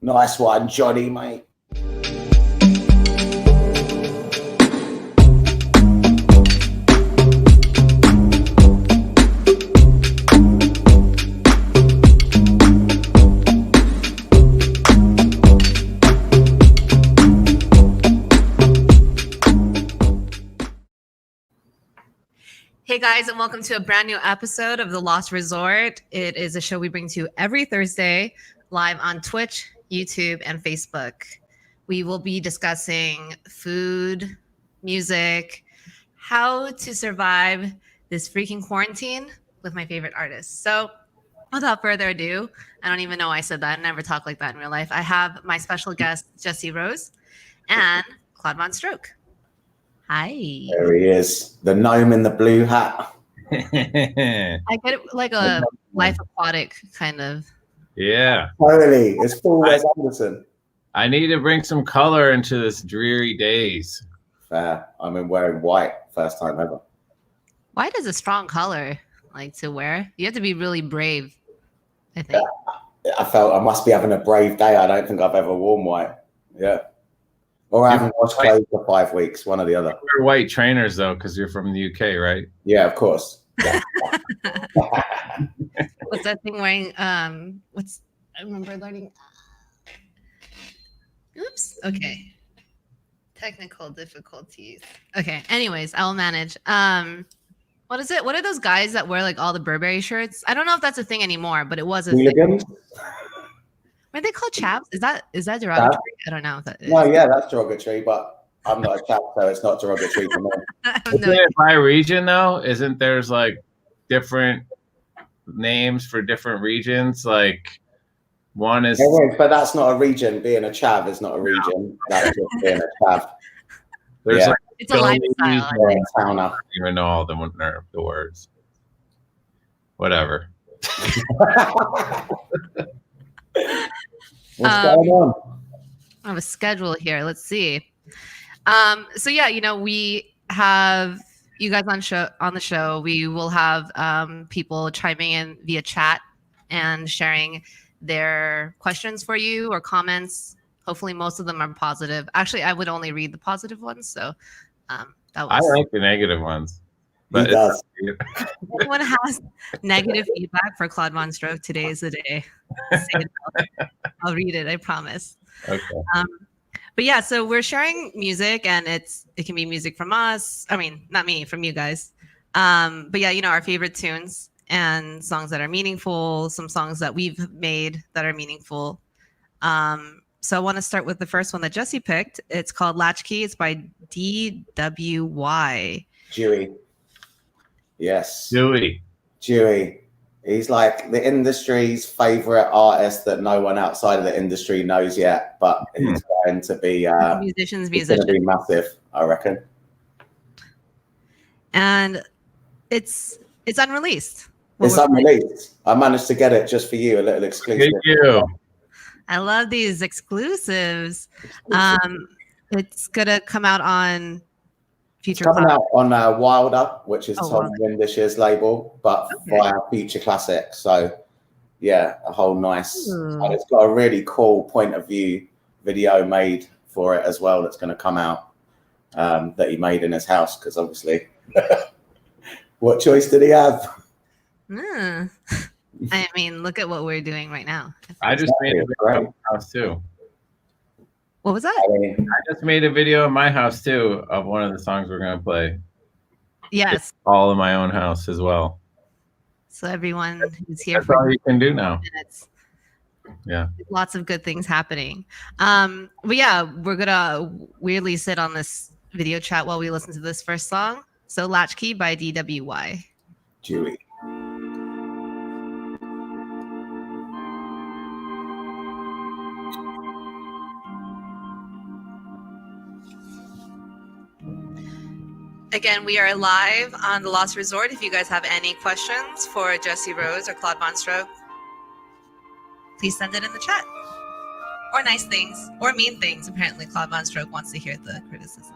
Nice one, Johnny, mate. Hey guys, and welcome to a brand new episode of The Lost Resort. It is a show we bring to you every Thursday live on Twitch, YouTube, and Facebook. We will be discussing food, music, how to survive this freaking quarantine with my favorite artists. So without further ado, I don't even know why I said that. I never talk like that in real life. I have my special guest, Jessie Rose, and Claude VonStroke. Hi. There he is, the gnome in the blue hat. I get it like a life aquatic kind of. Yeah. Totally. It's full Wes Anderson. I need to bring some color into this dreary days. Fair. I'm wearing white, first time ever. White is a strong color, like to wear. You have to be really brave, I think. Yeah. I felt I must be having a brave day. I don't think I've ever worn white. Yeah. Or I haven't washed clothes for 5 weeks, one or the other. You wear white trainers though, because you're from the UK, right? Yeah, of course. Yeah. What's that thing wearing? I remember learning. Oops. Okay. Technical difficulties. Okay. Anyways, I will manage. What is it? What are those guys that wear like all the Burberry shirts? I don't know if that's a thing anymore, but it was a thing. Are they called chaps? Is that derogatory? I don't know if that is. No, yeah, that's derogatory, but I'm not a chap, so it's not derogatory for me. Isn't it by region though? Isn't there's like different names for different regions? Like one is, but that's not a region. Being a chav is not a region. That's just being a chav. There's like it's a lifestyle. I don't even know all the words. Whatever. What's going on? I have a schedule here. Let's see. So yeah, we have you guys on the show. We will have people chiming in via chat and sharing their questions for you or comments. Hopefully, most of them are positive. Actually, I would only read the positive ones. So that was. I like the negative ones. But does. If anyone has negative feedback for Claude VonStroke, today is the day. I'll read it, I promise. Okay. But yeah, so we're sharing music, and it can be music from us. I mean, not me, from you guys. But yeah, our favorite tunes and songs that are meaningful, some songs that we've made that are meaningful. So I want to start with the first one that Jessie picked. It's called Latchkey. It's by DWY. Dewey. Yes. Dewey. He's like the industry's favorite artist that no one outside of the industry knows yet, but he's going to be musician. Going to be massive, I reckon. And it's unreleased. It's unreleased. I managed to get it just for you, a little exclusive. Thank you. I love these exclusives. It's gonna come out on Future Coming out on Wilder, which is Tom Wilder. Windish's label, but via Future Classic. So, yeah, a whole nice. And it's got a really cool point of view video made for it as well. That's going to come out that he made in his house because obviously, what choice did he have? I mean, look at what we're doing right now. I just made a video in my house too. What was that? I just made a video in my house too of one of the songs we're gonna play. Yes. It's all in my own house as well. So everyone who's here That's all you can do now. Minutes. Yeah. Lots of good things happening. But yeah, we're gonna weirdly sit on this video chat while we listen to this first song. So Latchkey by DWY. Dewey. Again, we are live on The Lost Resort. If you guys have any questions for Jessie Rose or Claude VonStroke, please send it in the chat. Or nice things, or mean things. Apparently, Claude VonStroke wants to hear the criticisms.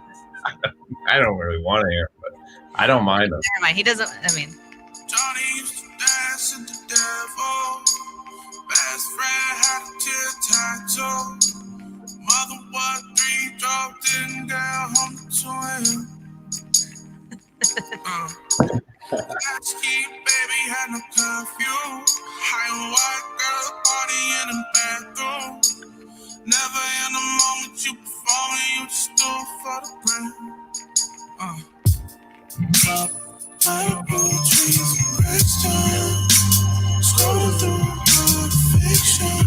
I don't really want to hear it, but I don't mind them. Never mind. He doesn't, I mean. Johnny used to dance in the devil. best friend had a tear tattoo. Mother was 3, drove, didn't get home to him. Latchkey baby had no curfew. High and white girl party in the bathroom. Never in the moment you performing, you just do it for the brand. Club, purple trees and redstone. Scrolling through fiction.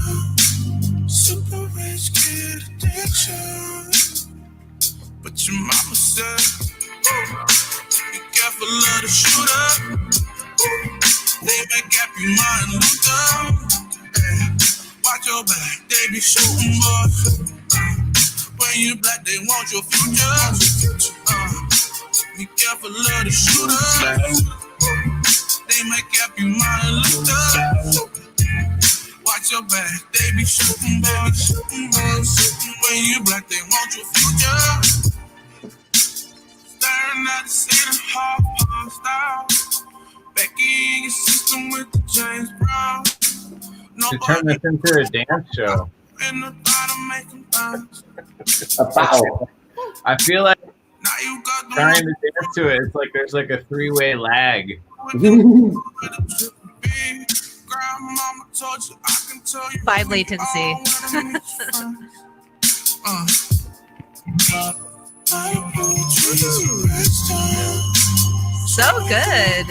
Super rich kid addiction. But your mama said, be careful of the shooter. They may gap you mind Luther. Watch your back, they be shooting, boy. When you black, they want your future. Be careful of the shooter. They may gap you mind Luther. Watch your back, they be shooting, boy. When you black, they want your future. Staring at the city hall, style. Becky in your system with the James Brown. To turn this into a dance show. A battle. I feel like trying to dance to it, it's like there's like a 3-way lag. 5 latency. So good.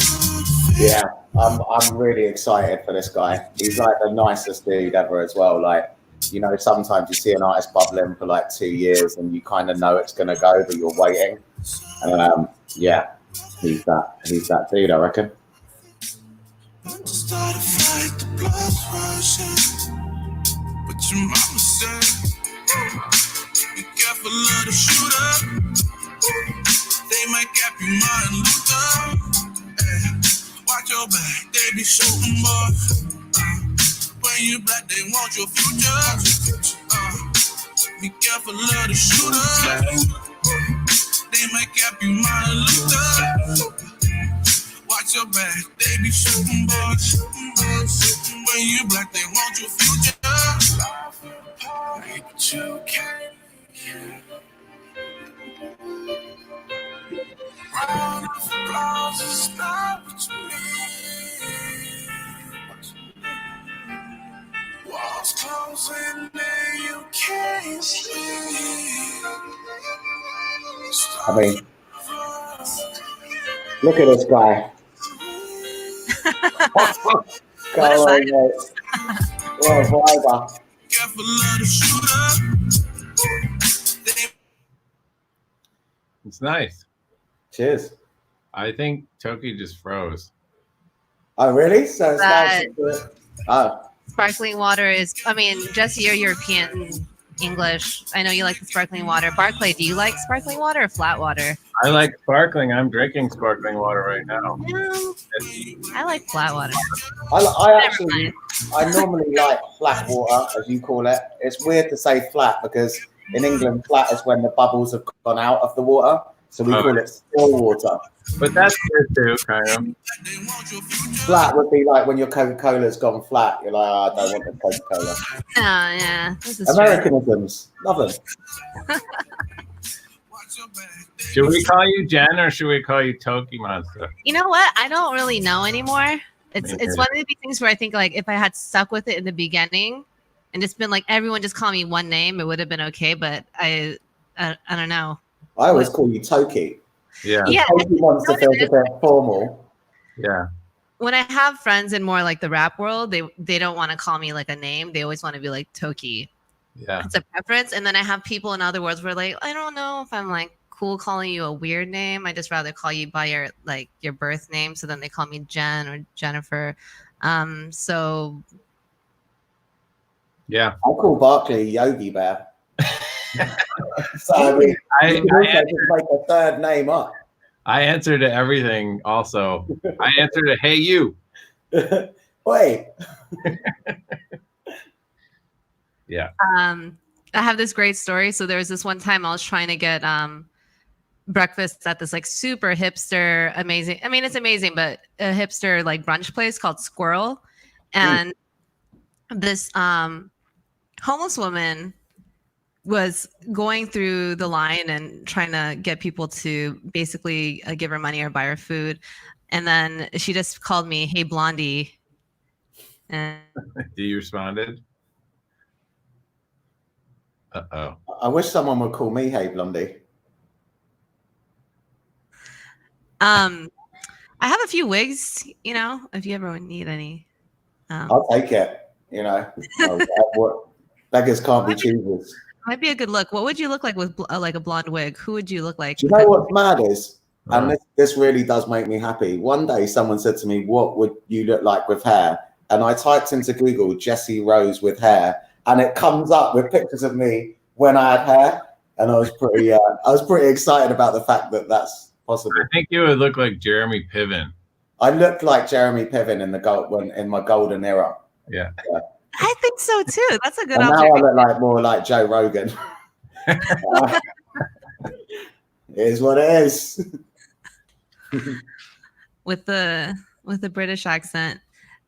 Yeah, I'm really excited for this guy. He's like the nicest dude ever as well. Like, you know, sometimes you see an artist bubbling for like 2 years and you kind of know it's gonna go, but you're waiting. Yeah, he's that dude, I reckon. But your mama said, be careful of the shooter. They might gap you mind Luther. Watch your back, they be shooting, boy. When you black, they want your future. Be careful of the shooter. They might gap you mind Luther. Watch your back, they be shooting, boy. When you black, they want your future. But you can't. Round of applause is not what you need. Walls closing and you can't sleep. I mean, look at this guy. What a sight. What a vibe. It's nice. Cheers. I think Toki just froze. Oh, really? So it's nice. Oh. Sparkling water is, I mean, Jessie, you're European English. I know you like the sparkling water. Barclay, do you like sparkling water or flat water? I like sparkling. I'm drinking sparkling water right now. No, I like flat water. I normally like flat water, as you call it. It's weird to say flat because in England, flat is when the bubbles have gone out of the water. So we call it still water. But that's good too, kind of. Flat would be like when your Coca-Cola's gone flat. You're like, oh, I don't want the Coca-Cola. Oh, yeah. This is Americanisms. Love them. Should we call you Jen or should we call you TOKiMONSTA? You know what? I don't really know anymore. It's one of the things where I think like if I had stuck with it in the beginning and just been like everyone just call me one name, it would have been okay. But I don't know. I always call you Toki. Yeah. Yeah. TOKiMONSTA feels a bit formal. Yeah. When I have friends in more like the rap world, they don't want to call me like a name. They always want to be like Toki. Yeah. It's a preference. And then I have people in other worlds where like, I don't know if I'm like cool calling you a weird name. I just rather call you by your birth name. So then they call me Jen or Jennifer. So yeah. I'll call Barclay Yogi Bear. So I mean, I just make a third name up. I answer to everything also. I answer to hey you. Wait. Yeah. I have this great story. So there was this one time I was trying to get breakfast at this like super hipster, amazing. I mean, it's amazing, but a hipster like brunch place called Squirrel. And this homeless woman was going through the line and trying to get people to basically give her money or buy her food. And then she just called me, "Hey, Blondie." And You responded? Uh-oh. I wish someone would call me "Hey Blondie." I have a few wigs, you know, if you ever need any. I'll take it. You know, what beggars can't be choosers. Might be a good look. What would you look like with like a blonde wig? Who would you look like? Do you know what's mad is, and this really does make me happy. One day someone said to me, "What would you look like with hair?" And I typed into Google Jessie Rose with hair, and it comes up with pictures of me when I had hair, and I was pretty excited about the fact that that's possible. I think you would look like Jeremy Piven. I looked like Jeremy Piven in my golden era. Yeah. I think so too. That's a good and observation. now I look like more like Joe Rogan. It is what it is. with the British accent.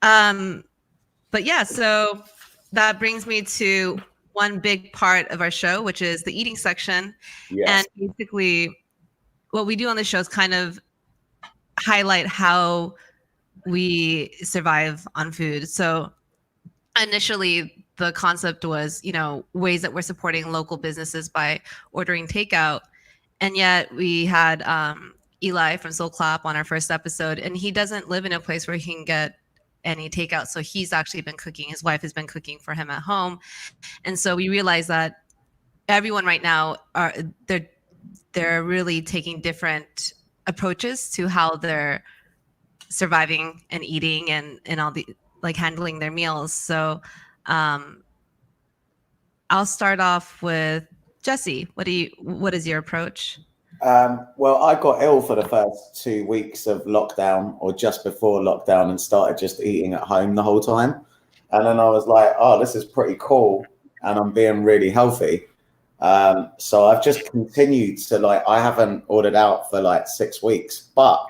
But yeah, so that brings me to one big part of our show, which is the eating section. Yes. And basically what we do on the show is kind of highlight how we survive on food. So initially the concept was, you know, ways that we're supporting local businesses by ordering takeout. And yet we had Eli from Soul Clap on our first episode, and he doesn't live in a place where he can get any takeout. So he's actually been cooking. His wife has been cooking for him at home. And so we realized that everyone right now they're really taking different approaches to how they're surviving and eating and all the like handling their meals. So I'll start off with Jessie. What is your approach? Well, I got ill for the first 2 weeks of lockdown or just before lockdown and started just eating at home the whole time. And then I was like, oh, this is pretty cool. And I'm being really healthy. So I've just continued to I haven't ordered out for like 6 weeks, but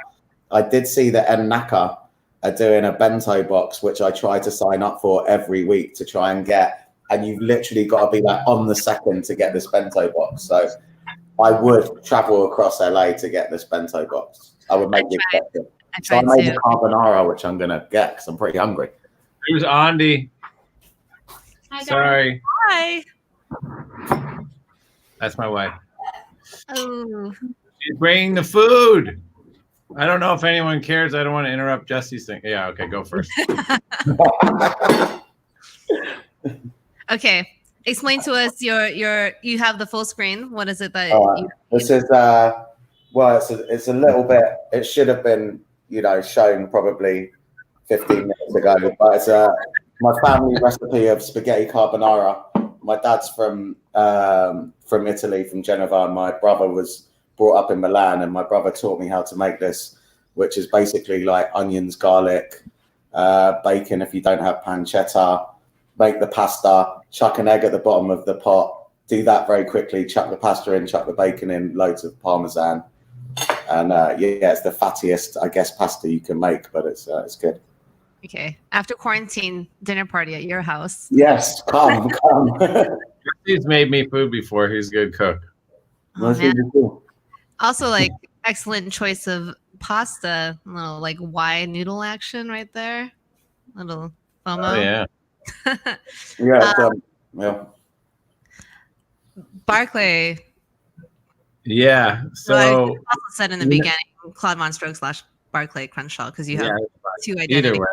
I did see that Naka are doing a bento box, which I try to sign up for every week to try and get. And you've literally got to be like on the second to get this bento box. So I would travel across LA to get this bento box. I would make the exception. So I made the carbonara, which I'm going to get because I'm pretty hungry. Here's Andy. Hi, sorry. Hi. That's my wife. Oh. She's bringing the food. I don't know if anyone cares. I don't want to interrupt Jessie's thing. Yeah, okay, go first. Okay. Explain to us you have the full screen. What is it that this is well, it's a little bit, it should have been, you know, shown probably 15 minutes ago, but it's my family recipe of spaghetti carbonara. My dad's from Italy, from Genova, and my brother was brought up in Milan, and my brother taught me how to make this, which is basically like onions, garlic, bacon if you don't have pancetta. Make the pasta, chuck an egg at the bottom of the pot, do that very quickly, chuck the pasta in, chuck the bacon in, loads of parmesan. And yeah, it's the fattiest, I guess, pasta you can make, but it's good. Okay. After quarantine dinner party at your house. Yes, come. He's made me food before. He's a good cook. Oh, also, like, excellent choice of pasta. A little like wide noodle action right there. Little FOMO. Oh, yeah. Yeah. Barclay. Yeah. So I also said in the beginning, Claude VonStroke / Barclay Crenshaw, because you have two identities. Either way.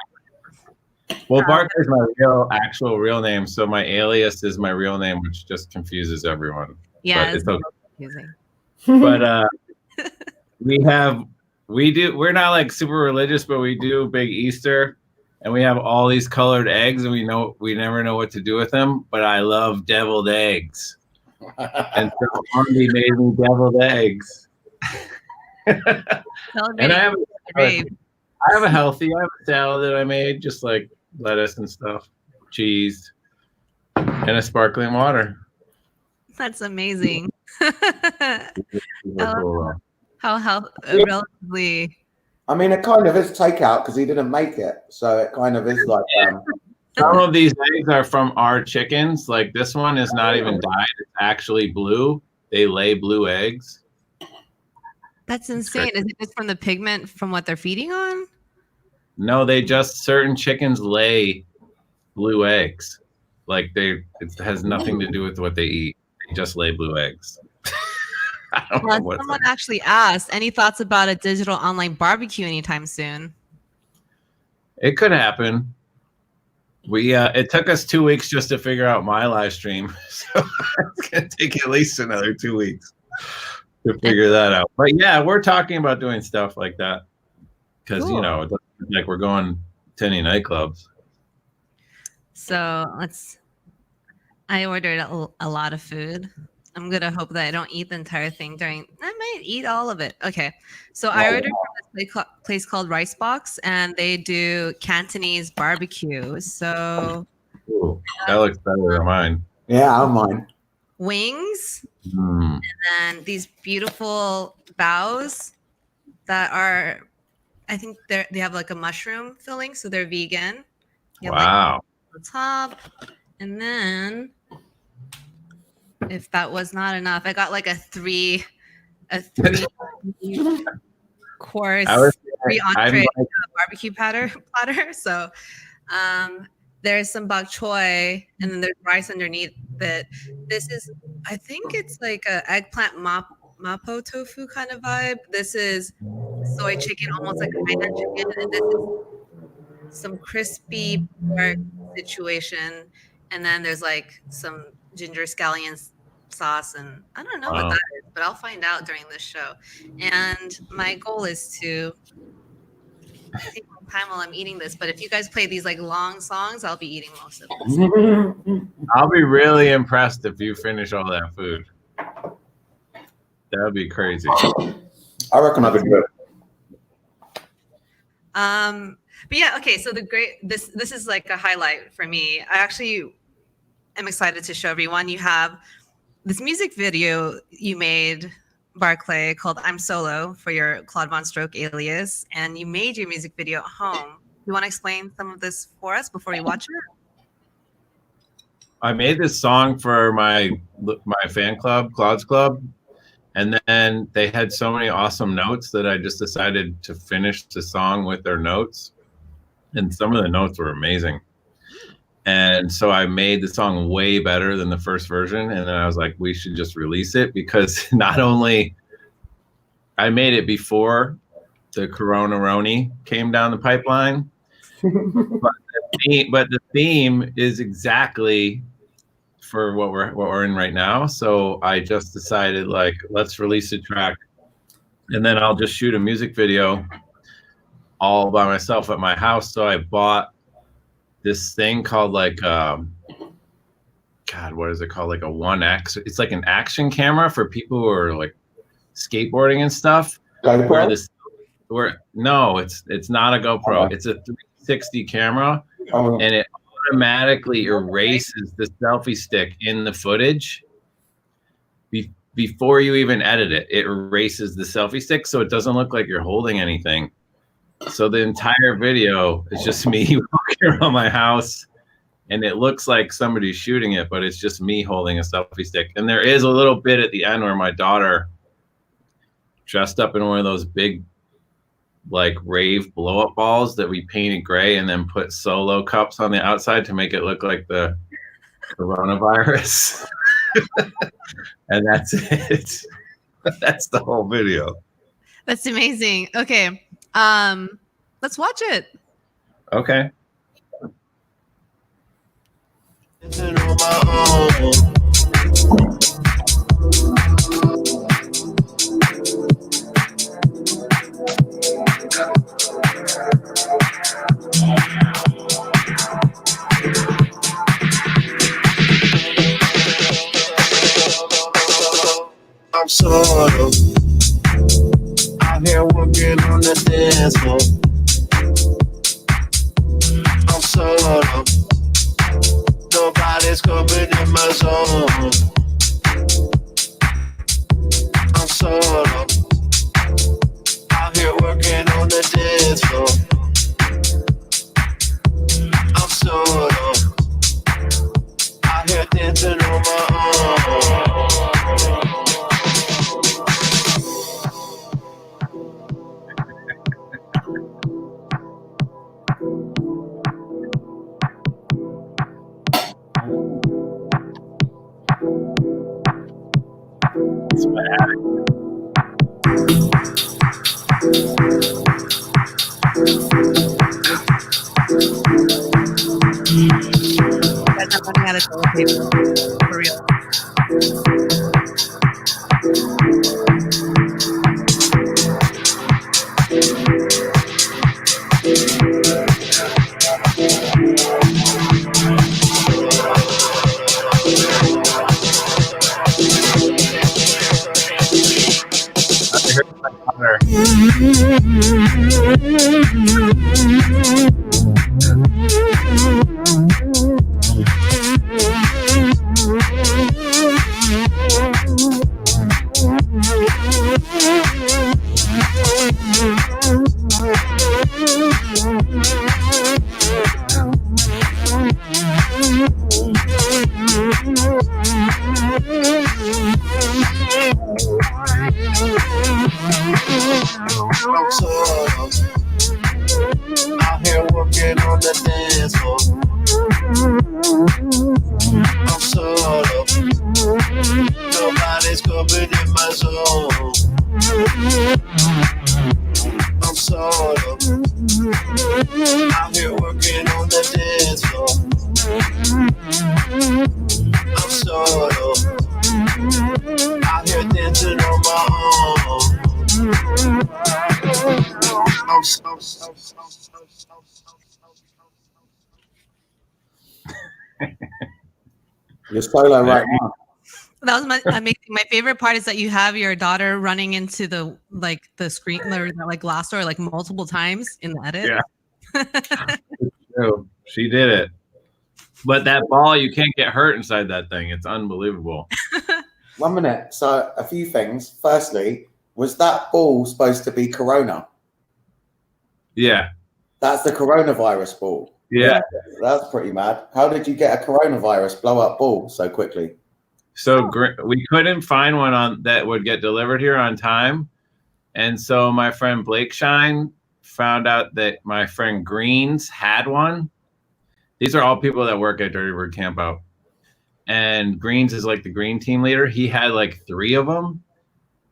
Well, Barclay's my actual real name, so my alias is my real name, which just confuses everyone. Yeah, but it's okay. Confusing. But we're not like super religious, but we do big Easter. And we have all these colored eggs, and we never know what to do with them. But I love deviled eggs, and so Andy made me deviled eggs. And I have a salad that I made, just like lettuce and stuff, cheese, and a sparkling water. That's amazing. How relatively. I mean, it kind of is takeout because he didn't make it, so it kind of is like Some of these eggs are from our chickens. Like this one is not even dyed. It's actually blue. They lay blue eggs. That's insane. Is it just from the pigment from what they're feeding on? No, certain chickens lay blue eggs. Like it has nothing to do with what they eat. They just lay blue eggs. I don't know what someone actually asked, any thoughts about a digital online barbecue anytime soon? It could happen. It took us 2 weeks just to figure out my live stream. So it's going to take at least another 2 weeks to figure that out. But yeah, we're talking about doing stuff like that because, cool. You know, it doesn't like we're going to any nightclubs. So I ordered a lot of food. I'm going to hope that I don't eat the entire thing I might eat all of it. Okay. So I ordered from this place called Rice Box, and they do Cantonese barbecue. So Ooh, that looks better than mine. Yeah, I don't mind. Wings, and then these beautiful bows that are, I think they have like a mushroom filling, so they're vegan. Wow. Like, the top, and then if that was not enough, I got like a three course, 3 entree barbecue platter. So there's some bok choy, and then there's rice underneath it. This is, I think it's like a eggplant mapo tofu kind of vibe. This is soy chicken, almost like a Hainan chicken, and this is some crispy pork situation, and then there's like some ginger scallions sauce, and I don't know what that is, but I'll find out during this show. And my goal is to take my time while I'm eating this, but if you guys play these like long songs, I'll be eating most of this. I'll be really impressed if you finish all that food. That would be crazy. I reckon I could do it. But yeah, okay, so this is like a highlight for me. I actually am excited to show everyone. You have this music video you made, Barclay, called I'm Solo for your Claude VonStroke alias, and you made your music video at home. You want to explain some of this for us before we watch it? I made this song for my fan club, Claude's Club, and then they had so many awesome notes that I just decided to finish the song with their notes, and some of the notes were amazing. And so I made the song way better than the first version. And then I was like, we should just release it, because not only I made it before the Corona-Roni came down the pipeline, but the theme is exactly for what we're in right now. So I just decided, like, let's release a track, and then I'll just shoot a music video all by myself at my house. So I bought this thing called like God, what is it called? Like a 1X. It's like an action camera for people who are like skateboarding and stuff. No, it's not a GoPro. It's a 360 camera, and it automatically erases the selfie stick in the footage before you even edit it. It erases the selfie stick, so it doesn't look like you're holding anything. So the entire video is just me walking around my house, and it looks like somebody's shooting it, but it's just me holding a selfie stick. And there is a little bit at the end where my daughter, dressed up in one of those big, like, rave blow-up balls that we painted gray and then put Solo cups on the outside to make it look like the coronavirus. And that's it. That's the whole video. That's amazing. Okay. Let's watch it. Okay. I'm solo, out here working on the dance floor. I'm solo, nobody's coming in my zone. I'm solo, out here working on the dance floor. I'm solo. It's my attic. Guys, I'm running out of toilet paper. For real. I heard my daughter. I'm solo, out here working on the dance floor. I'm solo, nobody's coming in my zone. I'm solo, out here working on the dance floor. I'm solo, out here dancing on my own. I'm so. You're solo right now. That was my my favorite part is that you have your daughter running into the screen or the glass door multiple times in the edit. Yeah. True. She did it. But that ball, you can't get hurt inside that thing. It's unbelievable. 1 minute. So a few things. Firstly, was that ball supposed to be Corona? Yeah. That's the coronavirus ball. Yeah. That's pretty mad. How did you get a coronavirus blow up ball so quickly? So we couldn't find one that would get delivered here on time. And so my friend Blake Shine found out that my friend Greens had one. These are all people that work at Dirty Bird Campout. And Greens is like the green team leader. He had like 3 of them.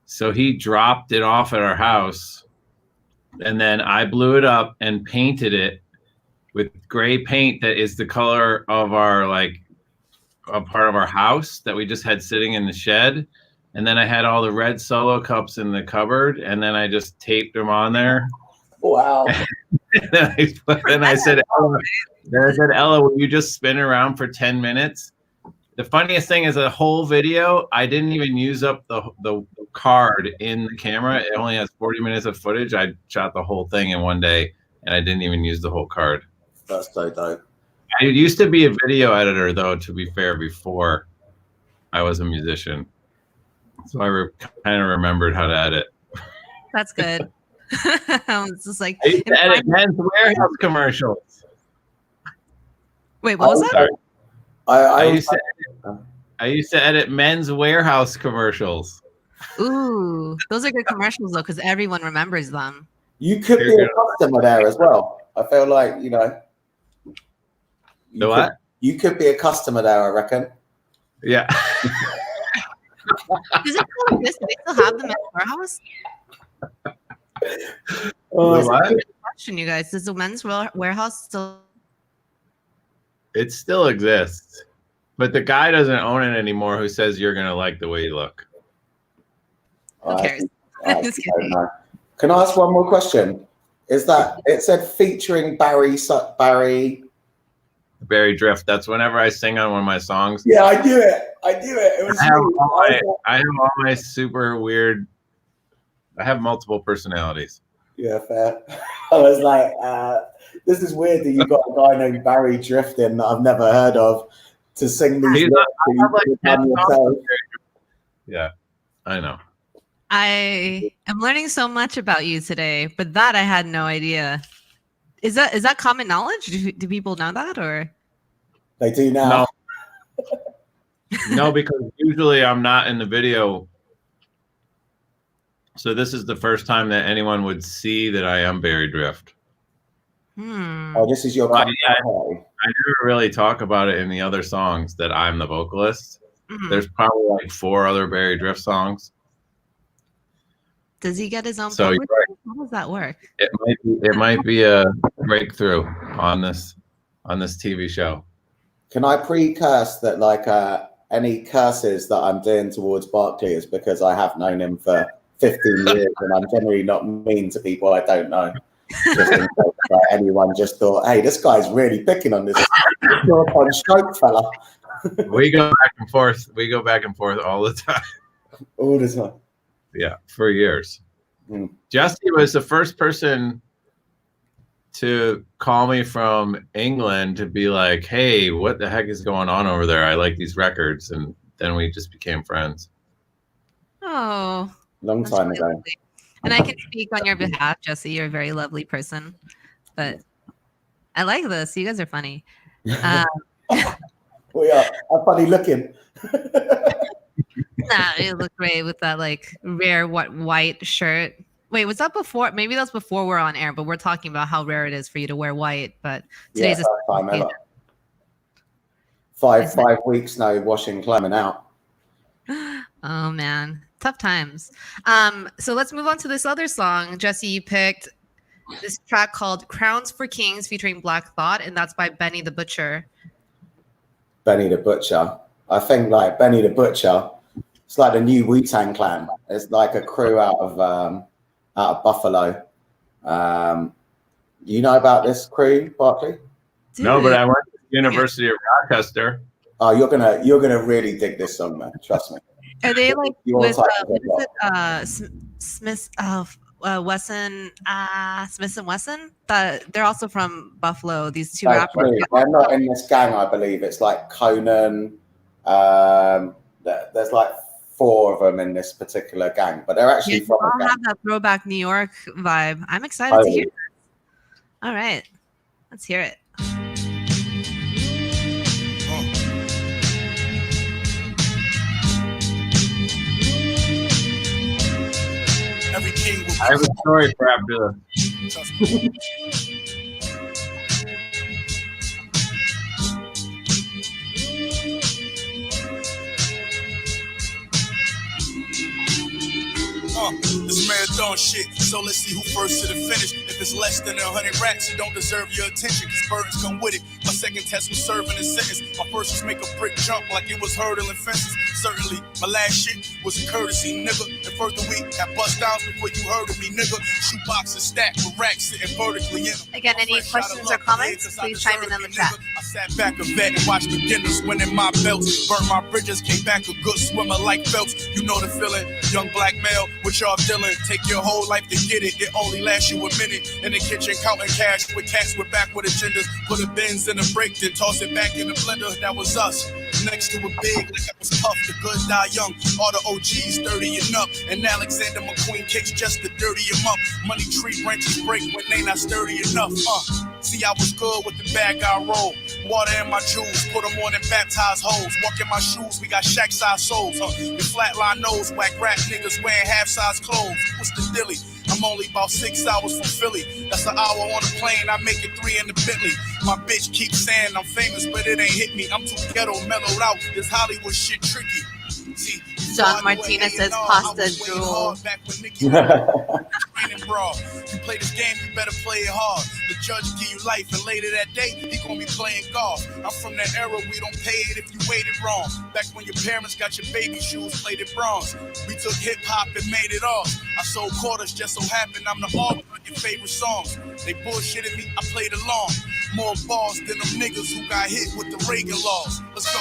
So he dropped it off at our house. And then I blew it up and painted it with gray paint that is the color of our a part of our house that we just had sitting in the shed. And then I had all the red Solo cups in the cupboard, and then I just taped them on there. Wow. and I said, Ella, will you just spin around for 10 minutes? The funniest thing is the whole video, I didn't even use up the card in the camera. It only has 40 minutes of footage. I shot the whole thing in one day, and I didn't even use the whole card. That's so dope. I used to be a video editor, though, to be fair, before I was a musician. So I kind of remembered how to edit. That's good. It's just like I used to edit Men's Warehouse commercials. Wait, what was that? Sorry. I used to edit Men's Warehouse commercials. Ooh, those are good commercials though, because everyone remembers them. You could be a customer there as well. I feel like you could be a customer there, I reckon. Yeah. Does it still exist? Do they still have them at the warehouse? What? Question, you guys. Does the Men's Warehouse still? It still exists, but the guy doesn't own it anymore. Who says you're gonna like the way you look? Who cares? Can I ask one more question? Is that it said featuring Barry Drift. That's whenever I sing on one of my songs. Yeah, I do it. It was I have all my super weird. I have multiple personalities. Yeah, fair. I was like, this is weird that you got a guy named Barry Drifting that I've never heard of to sing these lyrics. Yeah, I know. I am learning so much about you today, but that I had no idea. Is that common knowledge? Do people know that, or they do now? No, because usually I'm not in the video. So this is the first time that anyone would see that I am Barry Drift. Oh, this is your. I never really talk about it in the other songs that I'm the vocalist. There's probably like 4 other Barry Drift songs. Does he get his own So publishing? right. How does that work? It might be a breakthrough on this TV show. Can I pre-curse that like any curses that I'm doing towards Barkley is because I have known him for 15 years and I'm generally not mean to people I don't know. Just in case, like, anyone just thought, hey, this guy's really picking on this on stroke fella. We go back and forth. We go back and forth all the time. All the time. Yeah, for years. Mm. Jessie was the first person to call me from England to be like, hey, what the heck is going on over there? I like these records. And then we just became friends. Oh, Long that's time really ago. lovely. And I can speak on your behalf, Jessie. You're a very lovely person. But I like this. You guys are funny. We are funny looking. Nah, you look great with that like rare white shirt. Wait, was that before? Maybe that's before we're on air, but we're talking about how rare it is for you to wear white. But today's first time ever. 5 weeks no washing, climbing out. Oh man, tough times. So let's move on to this other song. Jessie, you picked this track called "Crowns for Kings" featuring Black Thought, and that's by Benny the Butcher. Benny the Butcher. I think like Benny the Butcher, it's like the new Wu-Tang Clan. It's like a crew out of Buffalo. You know about this crew, Barkley? Dude. No, but I went to the University of Rochester. Oh, you're gonna really dig this song, man. Trust me. Are they like Your with type Smith Wesson, Smith and Wesson? They're also from Buffalo. These two rappers. They're not in this gang, I believe. It's like Conan. There's like 4 of them in this particular gang, but they're actually from all a gang. have that throwback New York vibe. I'm excited to hear this. All right, let's hear it. Every king will I have a story for after this. This marathon shit, so let's see who first to the finish. If it's less than 100 racks, it don't deserve your attention, cause burdens come with it. My second test was serving a sentence. My first was make a brick jump like it was hurdling fences. Certainly, my last shit was a courtesy, nigga. And further we got bust downs before you heard of me, nigga. Shoe boxes stacked with racks sitting vertically in them. Again, any questions or comments, please chime in the chat. I sat back a vet and watched beginners winning my belts. Burnt my bridges, came back a good swimmer like Phelps. You know the feeling, young black male, what y'all dealing. Take your whole life to get it, it only lasts you a minute. In the kitchen counting cash with cats with backward agendas. Put a Benz in a break, then toss it back in the blender, that was us. Next to a big, like I was Puff, the good die young. All the OGs 30 and up. And Alexander McQueen kicks just to dirty him up. Money tree branches break when they not sturdy enough. See, I was good with the bag I roll. Water in my jewels, put them on and baptize hoes. Walk in my shoes, we got shack size souls. Your flatline nose, whack rap niggas wearing half size clothes. What's the dilly? I'm only about 6 hours from Philly. That's an hour on a plane, I make it 3 in the Bentley. My bitch keeps saying I'm famous, but it ain't hit me. I'm too ghetto, mellowed out. This Hollywood shit tricky. See, John Martinez says pasta drool. You play this game, you better play it hard. The judge give you life, and later that day, he gonna be playing golf. I'm from that era, we don't pay it if you waited wrong. Back when your parents got your baby shoes plated bronze. We took hip hop and made it off. I sold quarters, just so happened I'm the author of your favorite songs. They bullshitted me, I played along. More balls than them niggas who got hit with the Reagan laws. Let's go.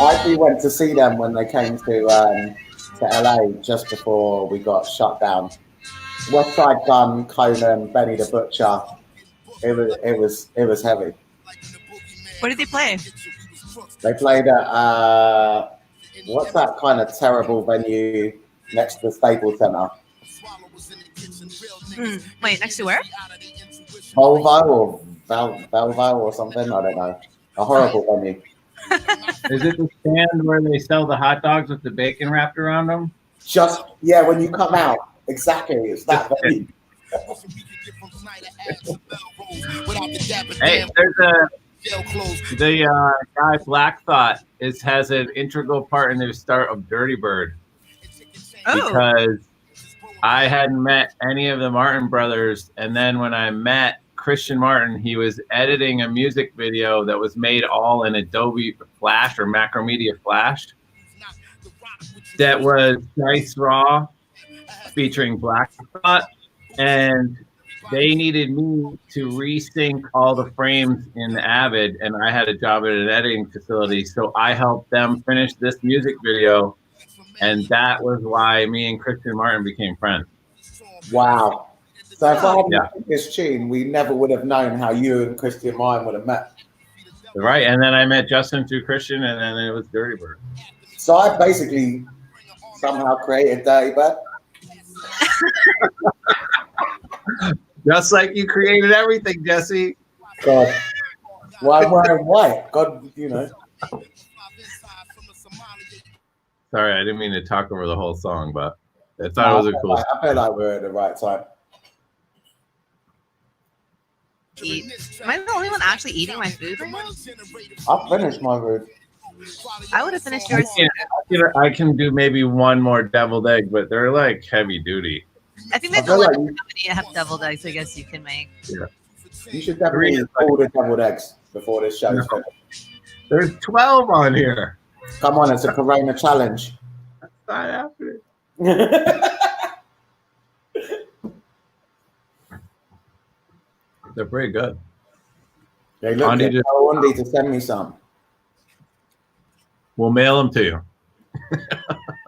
I actually went to see them when they came to LA just before we got shut down. West Side Gun, Conan, Benny the Butcher. It was heavy. What did they play? They played at what's that kind of terrible venue next to the Staples Center? Wait, next to where? Volvo or Velvo or something? I don't know. A horrible venue. Is it the stand where they sell the hot dogs with the bacon wrapped around them? Just, yeah, when you come out. Exactly. It's that venue. Hey, there's the guy Black Thought has an integral part in the start of Dirty Bird. because I hadn't met any of the Martin brothers. And then when I met Christian Martin, he was editing a music video that was made all in Adobe Flash or Macromedia Flash. That was Dice Raw featuring Black Spot, and they needed me to resync all the frames in Avid, and I had a job at an editing facility, so I helped them finish this music video, and that was why me and Christian Martin became friends. Wow. So if I hadn't met this tune, we never would have known how you and Christian Martin would have met. Right, and then I met Justin through Christian, and then it was Dirty Bird. So I basically somehow created Dirty Bird. Just like you created everything, Jesse. God. Why I'm wearing white? God, you know. Sorry, I didn't mean to talk over the whole song, but I thought it was a cool song. I feel like we're at the right time. Am I the only one actually eating my food right now? I've finished my food. I would have finished yours. I can do maybe one more deviled egg, but they're like heavy duty. I think there's a lot of company that have deviled eggs. I guess you can make. Yeah. You should definitely eat all the deviled eggs before this show is finished. There's 12 on here. Come on, it's a Corona challenge. That's not happening. They're pretty good. They look good. I wanted to send me some. We'll mail them to you.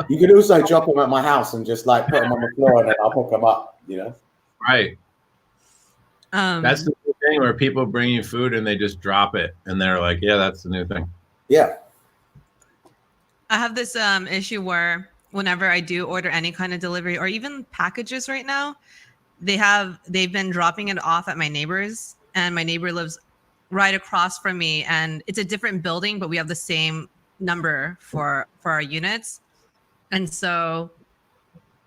You could also drop them at my house and just like put them on the floor and then I'll pick them up, you know? Right. That's the new thing where people bring you food and they just drop it. And they're like, yeah, that's the new thing. Yeah. I have this issue where whenever I do order any kind of delivery or even packages right now, they've been dropping it off at my neighbor's, and my neighbor lives right across from me, and it's a different building, but we have the same number for our units. And so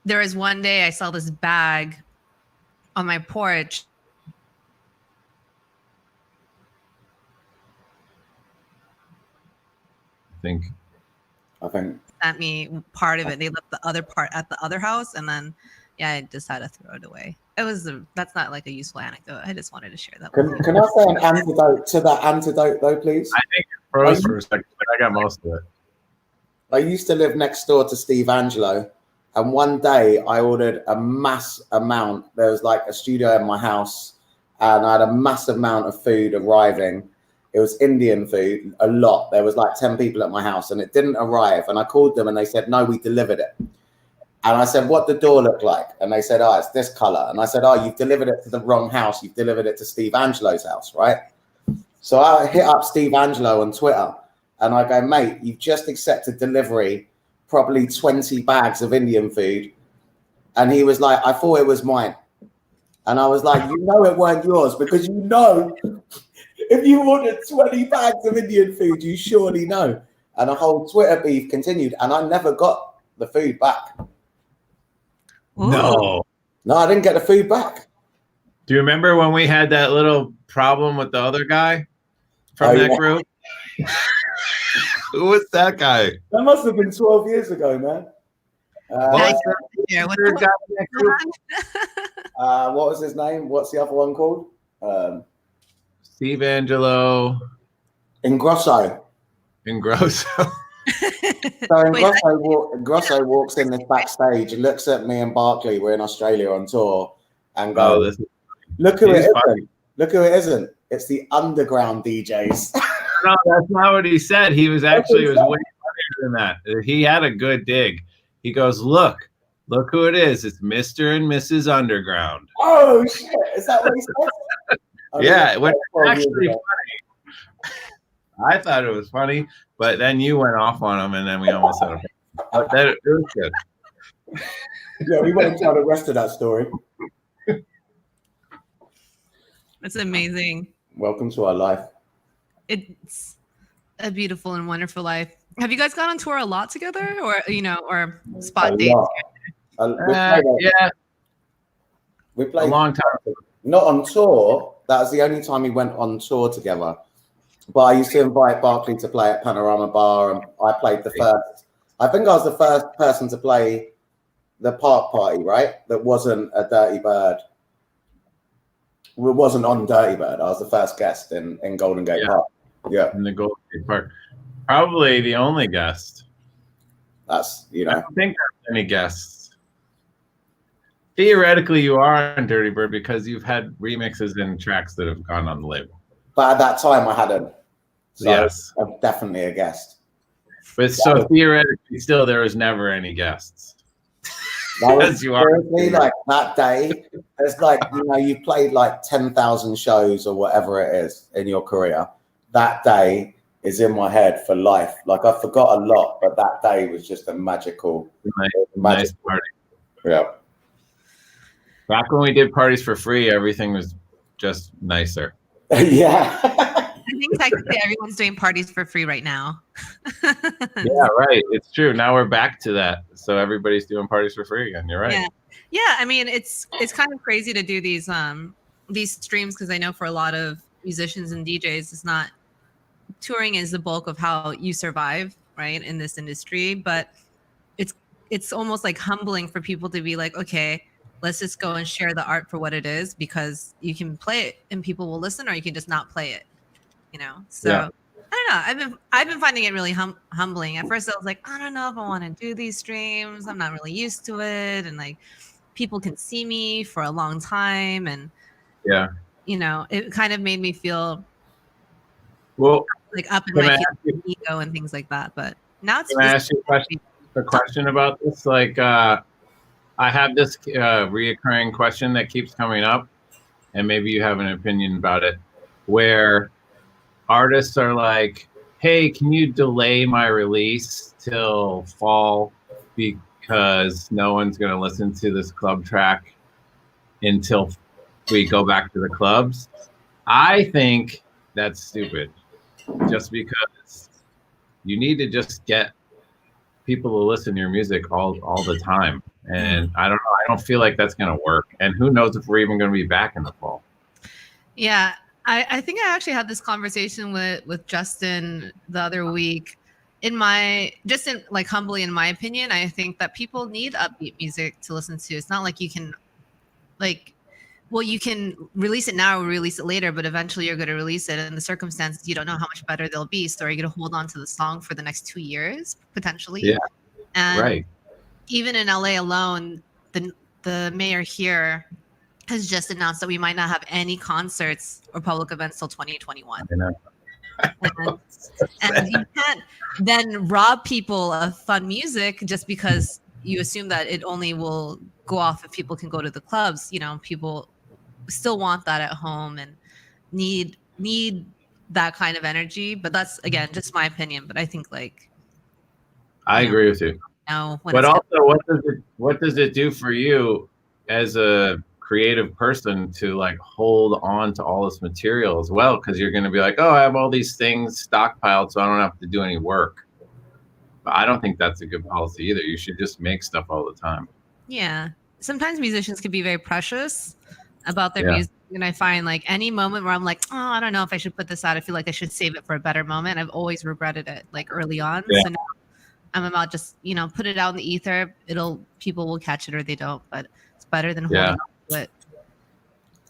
there was one day I saw this bag on my porch. I think Sent me part of it. They left the other part at the other house, and then I just had to throw it away. That's not like a useful anecdote. I just wanted to share that. Can I say an antidote to that antidote though, please? I think it froze for a second, but I got most of it. I used to live next door to Steve Angelo, and one day I ordered a mass amount. There was like a studio in my house, and I had a massive amount of food arriving. It was Indian food, a lot. There was like 10 people at my house, and it didn't arrive. And I called them, and they said, no, we delivered it. And I said, what did the door look like? And they said, oh, it's this color. And I said, oh, you've delivered it to the wrong house. You've delivered it to Steve Angelo's house, right? So I hit up Steve Angelo on Twitter, and I go, mate, you've just accepted delivery, probably 20 bags of Indian food. And he was like, I thought it was mine. And I was like, you know it weren't yours, because you know if you ordered 20 bags of Indian food, you surely know. And a whole Twitter beef continued, and I never got the food back. No, I didn't get the food back. Do you remember when we had that little problem with the other guy from that group? Who was that guy? That must have been 12 years ago, man. What was his name? What's the other one called? Steve Angelo. Ingrosso. So Ingrosso walks in this backstage and looks at me and Barkley. We're in Australia on tour, and goes, "Look who it isn't! Look who it isn't! It's the underground DJs." No, that's not what he said. He was actually way funnier than that. He had a good dig. He goes, "Look who it is! It's Mr. and Mrs. Underground." Oh shit! Is that what he said? Yeah, it was actually funny. I thought it was funny, but then you went off on him, and then we almost had a but that it was good. Yeah, we won't tell the rest of that story. That's amazing. Welcome to our life. It's a beautiful and wonderful life. Have you guys gone on tour a lot together, or or spot dates? Yeah, we played a long time. Not on tour. That was the only time we went on tour together. But I used to invite Barkley to play at Panorama Bar, and I played the first. I think I was the first person to play the park party, right? That wasn't a Dirty Bird. It wasn't on Dirty Bird. I was the first guest in Golden Gate Park. Yeah. In the Golden Gate Park. Probably the only guest. That's, I don't think there's any guests. Theoretically, you are on Dirty Bird because you've had remixes and tracks that have gone on the label. But at that time, I hadn't. So yes. I'm definitely a guest. But so theoretically, still, there was never any guests. That was seriously, like that day, it's like, you've played like 10,000 shows or whatever it is in your career. That day is in my head for life. Like I forgot a lot, but that day was just a magical nice party. Yeah. Back when we did parties for free, everything was just nicer. Yeah. I think technically everyone's doing parties for free right now. Yeah, right. It's true. Now we're back to that. So everybody's doing parties for free again. You're right. Yeah. I mean, it's kind of crazy to do these streams because I know for a lot of musicians and DJs, it's not touring is the bulk of how you survive, right, in this industry. But it's almost like humbling for people to be like, okay, let's just go and share the art for what it is because you can play it and people will listen, or you can just not play it. So yeah. I don't know. I've been finding it really humbling. At first, I was like, I don't know if I want to do these streams. I'm not really used to it, and like people can see me for a long time, and it kind of made me feel like up in my ego and things like that. But now it's. Can I ask you a question about this? Like, I have this reoccurring question that keeps coming up, and maybe you have an opinion about it, where artists are like, hey, can you delay my release till fall because no one's going to listen to this club track until we go back to the clubs? I think that's stupid just because you need to just get people to listen to your music all the time. And I don't know. I don't feel like that's going to work. And who knows if we're even going to be back in the fall. Yeah. I think I actually had this conversation with Justin the other week. Humbly in my opinion, I think that people need upbeat music to listen to. It's not like you can you can release it now or release it later, but eventually you're going to release it. And the circumstances, you don't know how much better they'll be. So are you going to hold on to the song for the next 2 years, potentially? Yeah, and right. Even in LA alone, the mayor here has just announced that we might not have any concerts or public events till 2021. And you can't then rob people of fun music just because you assume that it only will go off if people can go to the clubs. People still want that at home and need that kind of energy. But that's, again, just my opinion. But I think I agree with you. But also, what does it do for you as a creative person to hold on to all this material as well? Because you're going to be like, oh, I have all these things stockpiled, so I don't have to do any work. But I don't think that's a good policy either. You should just make stuff all the time. Yeah. Sometimes musicians can be very precious about their music. And I find any moment where I'm like, oh, I don't know if I should put this out. I feel like I should save it for a better moment. I've always regretted it early on. Yeah. So now I'm about just, put it out in the ether. People will catch it or they don't, but it's better than holding on to it.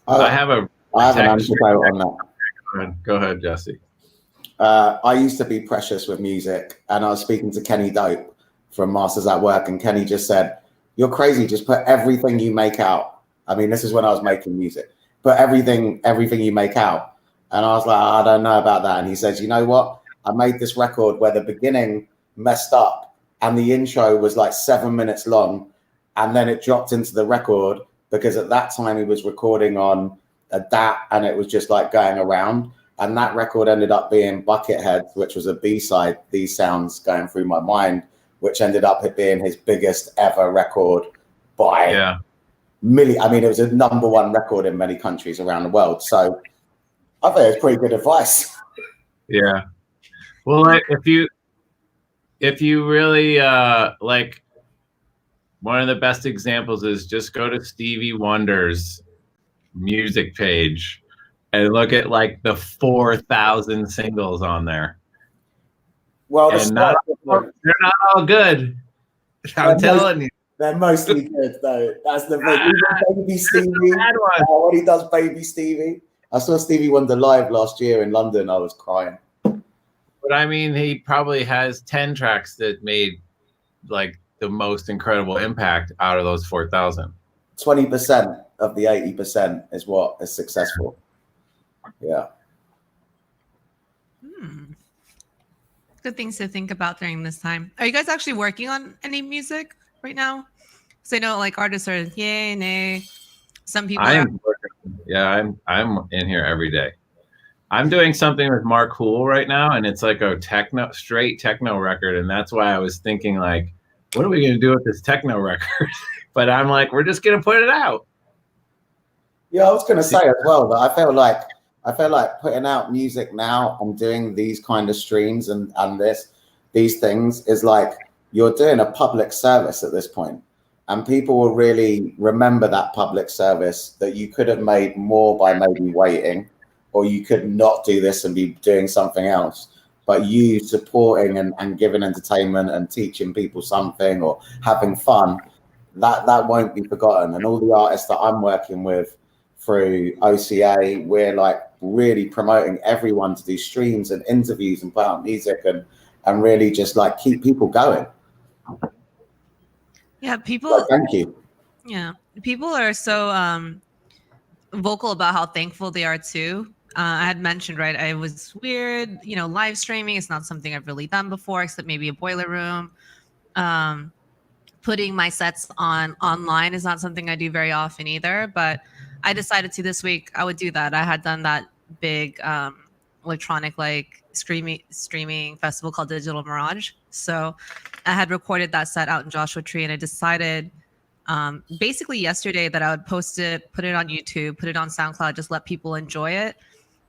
I have an answer on that. Go ahead, Jessie. I used to be precious with music, and I was speaking to Kenny Dope from Masters at Work, and Kenny just said, you're crazy, just put everything you make out. I mean, this is when I was making music. Put everything you make out. And I was like, I don't know about that. And he says, you know what? I made this record where the beginning messed up and the intro was 7 minutes long, and then it dropped into the record because at that time he was recording on a DAT and it was just going around. And that record ended up being Buckethead, which was a B-side, These Sounds Going Through My Mind, which ended up being his biggest ever record by million. I mean, it was a #1 record in many countries around the world. So I think it's pretty good advice. Yeah. Well, if you really one of the best examples is just go to Stevie Wonder's music page and look at the 4,000 singles on there. Well, they're not all good. I'm telling you. They're mostly good though. That's the thing. Baby Stevie. When he does Baby Stevie. I saw Stevie Wonder live last year in London. I was crying. But I mean, he probably has 10 tracks that made like the most incredible impact out of those 4,000. 20% of the 80% is what is successful. Yeah. Good things to think about during this time. Are you guys actually working on any music right now? So I know like artists are yay, nay. Some people I'm in here every day. I'm doing something with Mark Hool right now, and it's like a straight techno record, and that's why I was thinking like, what are we gonna do with this techno record? But I'm like, we're just gonna put it out. Yeah, I was gonna say as well that I feel like putting out music now and doing these kind of streams and these things is like you're doing a public service at this point. And people will really remember that public service that you could have made more by maybe waiting, or you could not do this and be doing something else. But you supporting and giving entertainment and teaching people something or having fun, that won't be forgotten. And all the artists that I'm working with through OCA, we're like really promoting everyone to do streams and interviews and put out music and really just like keep people going. Yeah, people. Well, thank you. Yeah, people are so vocal about how thankful they are too. I had mentioned, right? I was weird, live streaming is not something I've really done before, except maybe a boiler room. Putting my sets online is not something I do very often either. But I decided to this week I would do that. I had done that big electronic like streaming festival called Digital Mirage. So I had recorded that set out in Joshua Tree, and I decided basically yesterday that I would post it, put it on YouTube, put it on SoundCloud, just let people enjoy it.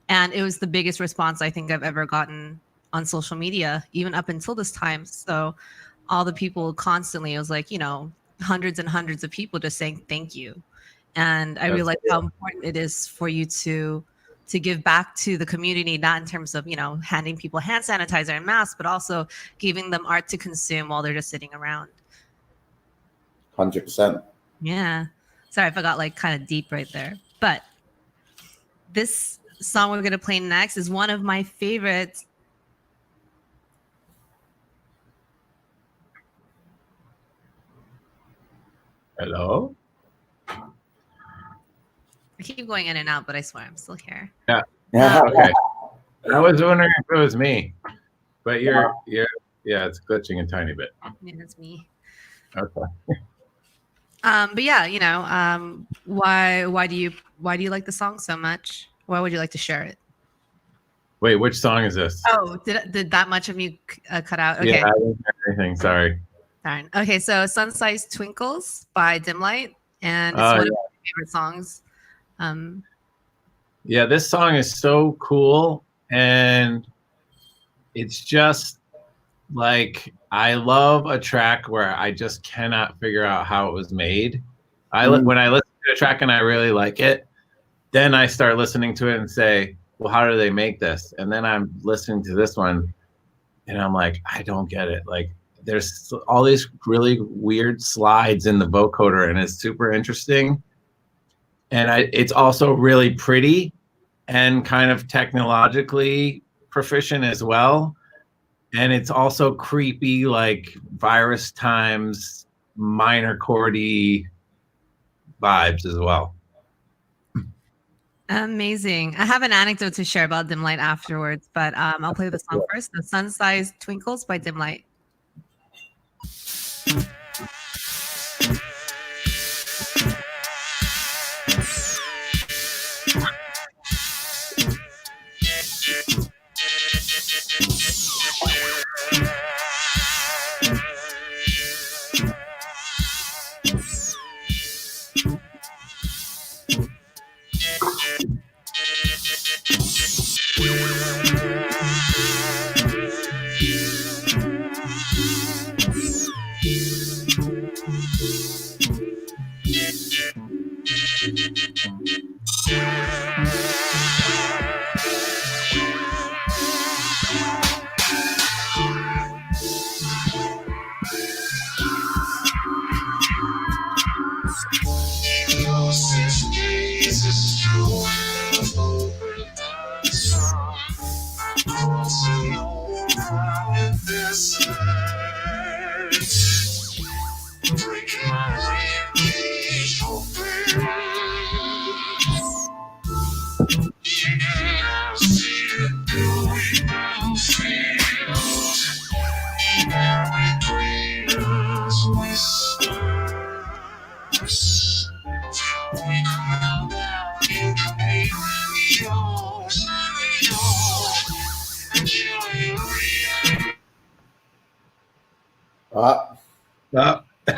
And it was the biggest response I think I've ever gotten on social media, even up until this time. So all the people constantly, it was like, hundreds and hundreds of people just saying thank you. And I realized how important it is for you to give back to the community, not in terms of, handing people hand sanitizer and masks, but also giving them art to consume while they're just sitting around. 100%. Yeah. Sorry if I got like kind of deep right there. But this song we're going to play next is one of my favorites. Hello? I keep going in and out, but I swear I'm still here. Yeah. Okay. I was wondering if it was me, but you're it's glitching a tiny bit. Yeah, it's me. Okay. But yeah, why do you like the song so much? Why would you like to share it? Wait, which song is this? Oh, did that much of you cut out? Okay. Yeah, I didn't hear anything. Sorry. Darn. Okay, so Sunslice Twinkles by Dimlight, and it's one of my favorite songs. Yeah, this song is so cool, and it's just like I love a track where I just cannot figure out how it was made. When I listen to a track and I really like it, then I start listening to it and say, well, how do they make this? And then I'm listening to this one and I'm like, I don't get it. Like there's all these really weird slides in the vocoder and it's super interesting. And it's also really pretty and kind of technologically proficient as well. And it's also creepy, like Virus Times, minor chordy vibes as well. Amazing. I have an anecdote to share about Dimlight afterwards, but I'll play the song first. The Sunslice Twinkles by Dimlight.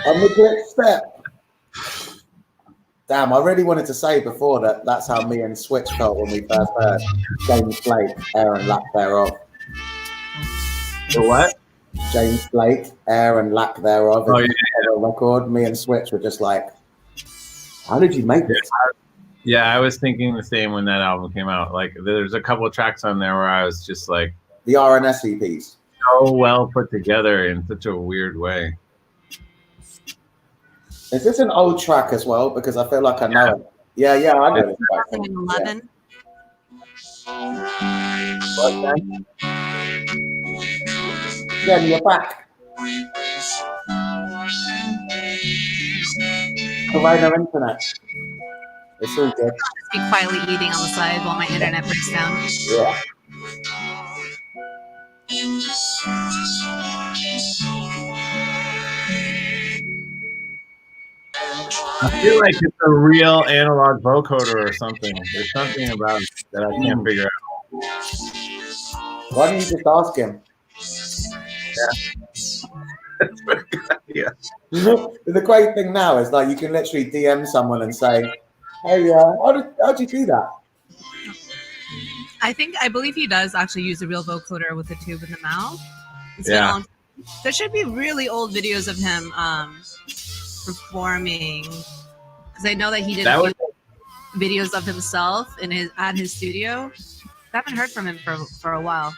On the quick step. Damn, I really wanted to say before that that's how me and Switch felt when we first heard James Blake, Air and Lack Thereof. The what? James Blake, Air and Lack Thereof. Oh, yeah. Record. Me and Switch were just like, how did you make this? Yeah, I was thinking the same when that album came out. Like, there's a couple of tracks on there where I was just like, the RNS EPs. So well put together in such a weird way. Is this an old track as well? Because I feel like I know it. Yeah, I know it. 2011. Yeah, you're back. Corona internet. It's all good. Just be quietly eating on the side while my internet breaks down. Yeah. I feel like it's a real analog vocoder or something. There's something about it that I can't figure out. Why don't you just ask him? That's a very good idea. The great thing now is like you can literally DM someone and say, "Hey, how'd you do that?" I believe he does actually use a real vocoder with a tube in the mouth. Yeah. There should be really old videos of him performing, because I know that he did videos of himself at his studio. I haven't heard from him for a while.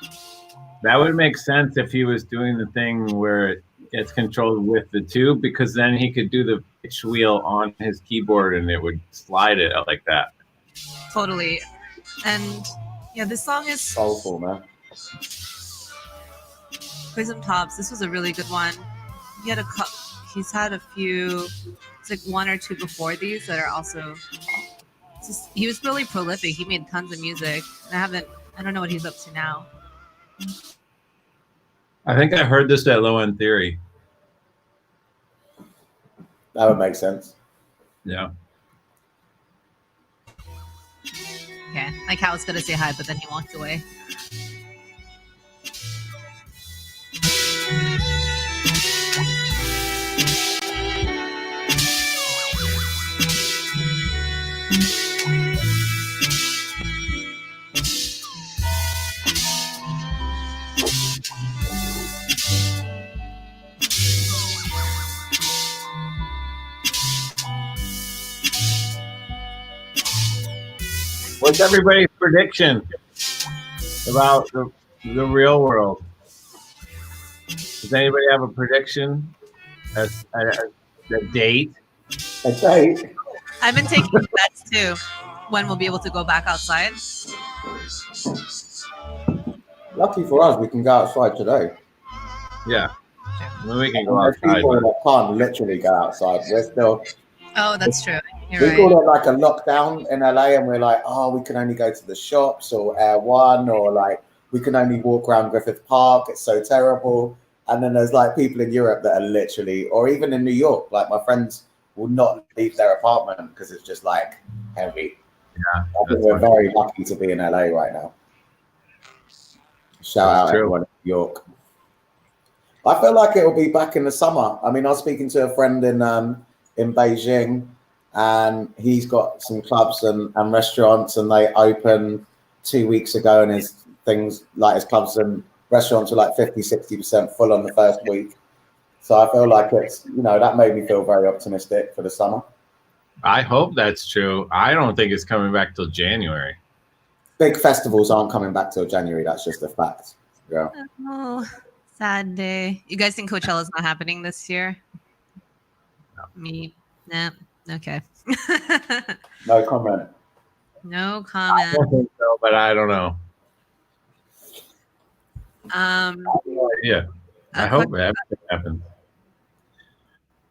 That would make sense if he was doing the thing where it's controlled with the tube, because then he could do the pitch wheel on his keyboard and it would slide it out like that. Totally. And yeah, this song is soulful, man. Prism Tops. This was a really good one. He's had a few. It's like one or two before these that are also. He was really prolific. He made tons of music. I don't know what he's up to now. I think I heard this at Low End Theory. That would make sense. Yeah. Okay, like I was gonna say hi, but then he walked away. What's everybody's prediction about the real world? Does anybody have a prediction? A date? A date? I've been taking bets too. When we'll be able to go back outside. Lucky for us, we can go outside today. Yeah. Then we can go There's outside. people that can't literally go outside. We're still. Oh, that's true. You're we right. call it like a lockdown in LA, and we're like, oh, we can only go to the shops or Air One, or like we can only walk around Griffith Park. It's so terrible. And then there's like people in Europe that are literally, or even in New York, like my friends will not leave their apartment because it's just like heavy. Yeah, I think we're very lucky to be in LA right now. Shout out everyone in New York. I feel like it will be back in the summer. I mean, I was speaking to a friend in Beijing, and he's got some clubs and restaurants, and they opened 2 weeks ago, and his clubs and restaurants were like 50-60% full on the first week. So I feel like it's, that made me feel very optimistic for the summer. I hope that's true. I don't think it's coming back till January. Big festivals aren't coming back till January. That's just a fact. Yeah. Oh, sad day. You guys think Coachella's not happening this year? No. Me? Nah. Okay. No comment. No I comment. don't think so, but I don't know. Yeah. I hope that happens.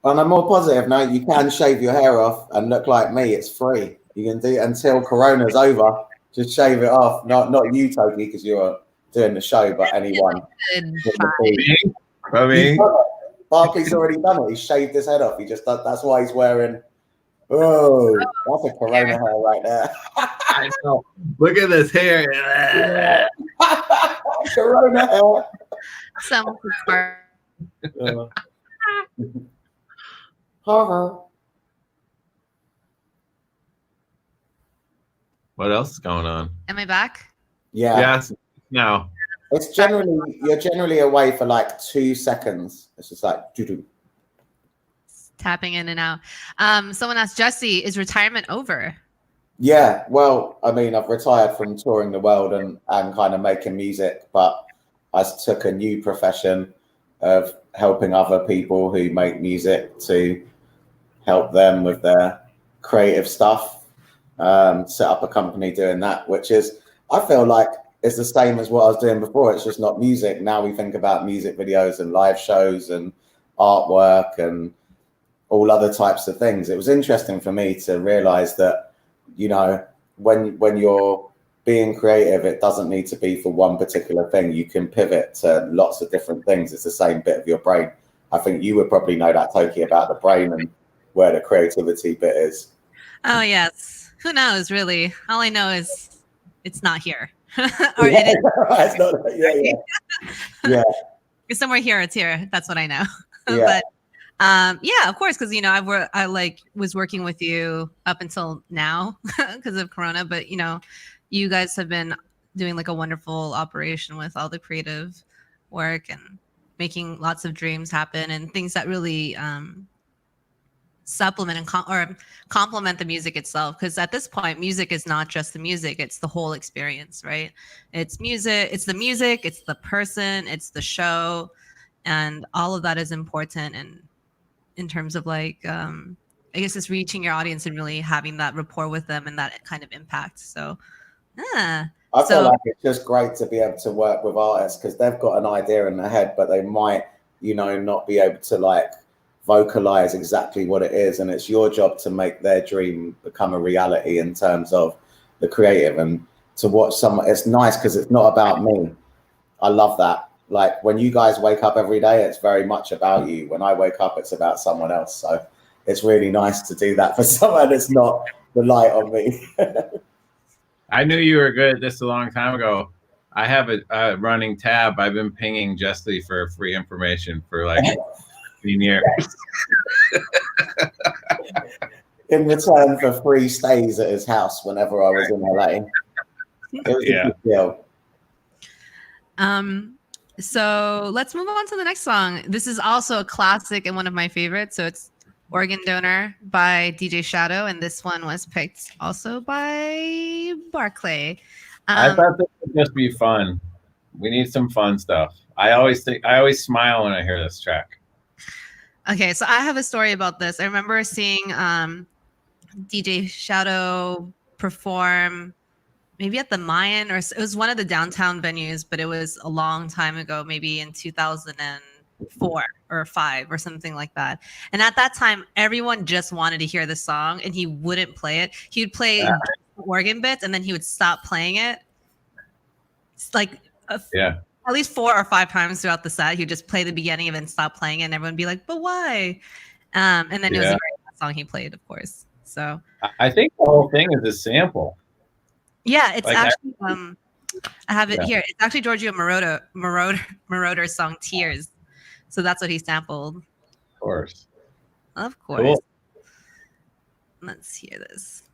On a more positive note, you can shave your hair off and look like me. It's free. You can do it until Corona's over. Just shave it off. Not you, Toki, because you're doing the show, but anyone. For me? By Barkley's already done it. He shaved his head off. He just that's why he's wearing. Oh, that's a Corona hair right there. I know. Look at this hair. Corona hair. Some What else is going on? Am I back? Yeah. Yes. No. It's you're generally away for like 2 seconds. It's just like doo-doo. Tapping in and out. Someone asked, Jessie, is retirement over? Yeah, well, I mean, I've retired from touring the world and kind of making music, but I took a new profession of helping other people who make music to help them with their creative stuff. Set up a company doing that, which is, I feel like it's the same as what I was doing before. It's just not music. Now we think about music videos and live shows and artwork and all other types of things. It was interesting for me to realize that, you know, when you're being creative, it doesn't need to be for one particular thing. You can pivot to lots of different things. It's the same bit of your brain. I think you would probably know that, Toki, about the brain and where the creativity bit is. Oh, yes. Who knows, really? All I know is it's not here. Or it is. It's not, yeah. It's somewhere here. It's here. That's what I know. Yeah. But yeah, of course, because, you know, I was working with you up until now because of Corona. But, you know, you guys have been doing like a wonderful operation with all the creative work and making lots of dreams happen and things that really supplement and complement the music itself. Because at this point, music is not just the music, it's the whole experience, right? It's music, it's the music, it's the person, it's the show, and all of that is important. And in terms of like, I guess it's reaching your audience and really having that rapport with them and that kind of impact. So, I feel like it's just great to be able to work with artists because they've got an idea in their head, but they might, you know, not be able to like vocalize exactly what it is. And it's your job to make their dream become a reality in terms of the creative. And to watch someone, it's nice because it's not about me. I love that. Like when you guys wake up every day, it's very much about you. When I wake up, it's about someone else. So it's really nice to do that for someone that's not the light on me. I knew you were good at this a long time ago. I have a running tab. I've been pinging Jessie for free information for like 15 years. In return for free stays at his house whenever I was in LA. It was a good deal. So let's move on to the next song. This is also a classic and one of my favorites. So it's Organ Donor by DJ Shadow. And this one was picked also by Barclay. I thought this would just be fun. We need some fun stuff. I always smile when I hear this track. Okay, so I have a story about this. I remember seeing DJ Shadow perform maybe at the Mayan, or it was one of the downtown venues, but it was a long time ago, maybe in 2004 or 5 or something like that. And at that time, everyone just wanted to hear the song, and he wouldn't play it. He would play organ bits, and then he would stop playing it. It's like at least 4 or 5 times throughout the set. He would just play the beginning of it and stop playing it, and everyone would be like, "But why?" And then it was the very last song he played, of course. So I think the whole thing is a sample. Yeah, it's like actually I have it here. It's actually Giorgio Moroder's song "Tears," so that's what he sampled. Of course. Cool. Let's hear this.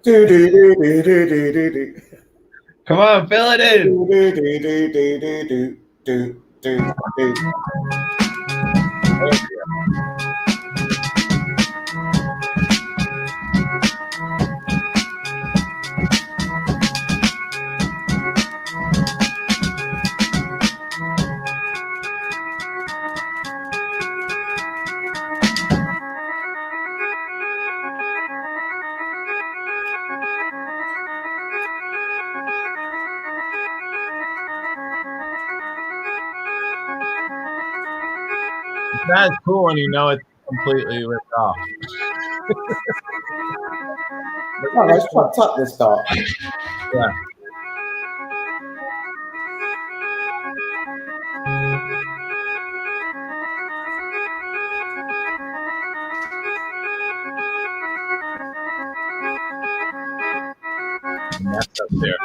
Do, do, do, do, do, do, do, do. Come on, fill it in. Do, do, do, do, do, do, do, do, do. That is cool when you know it's completely ripped off. Oh, it's fucked up, this start. Yeah. That's up there.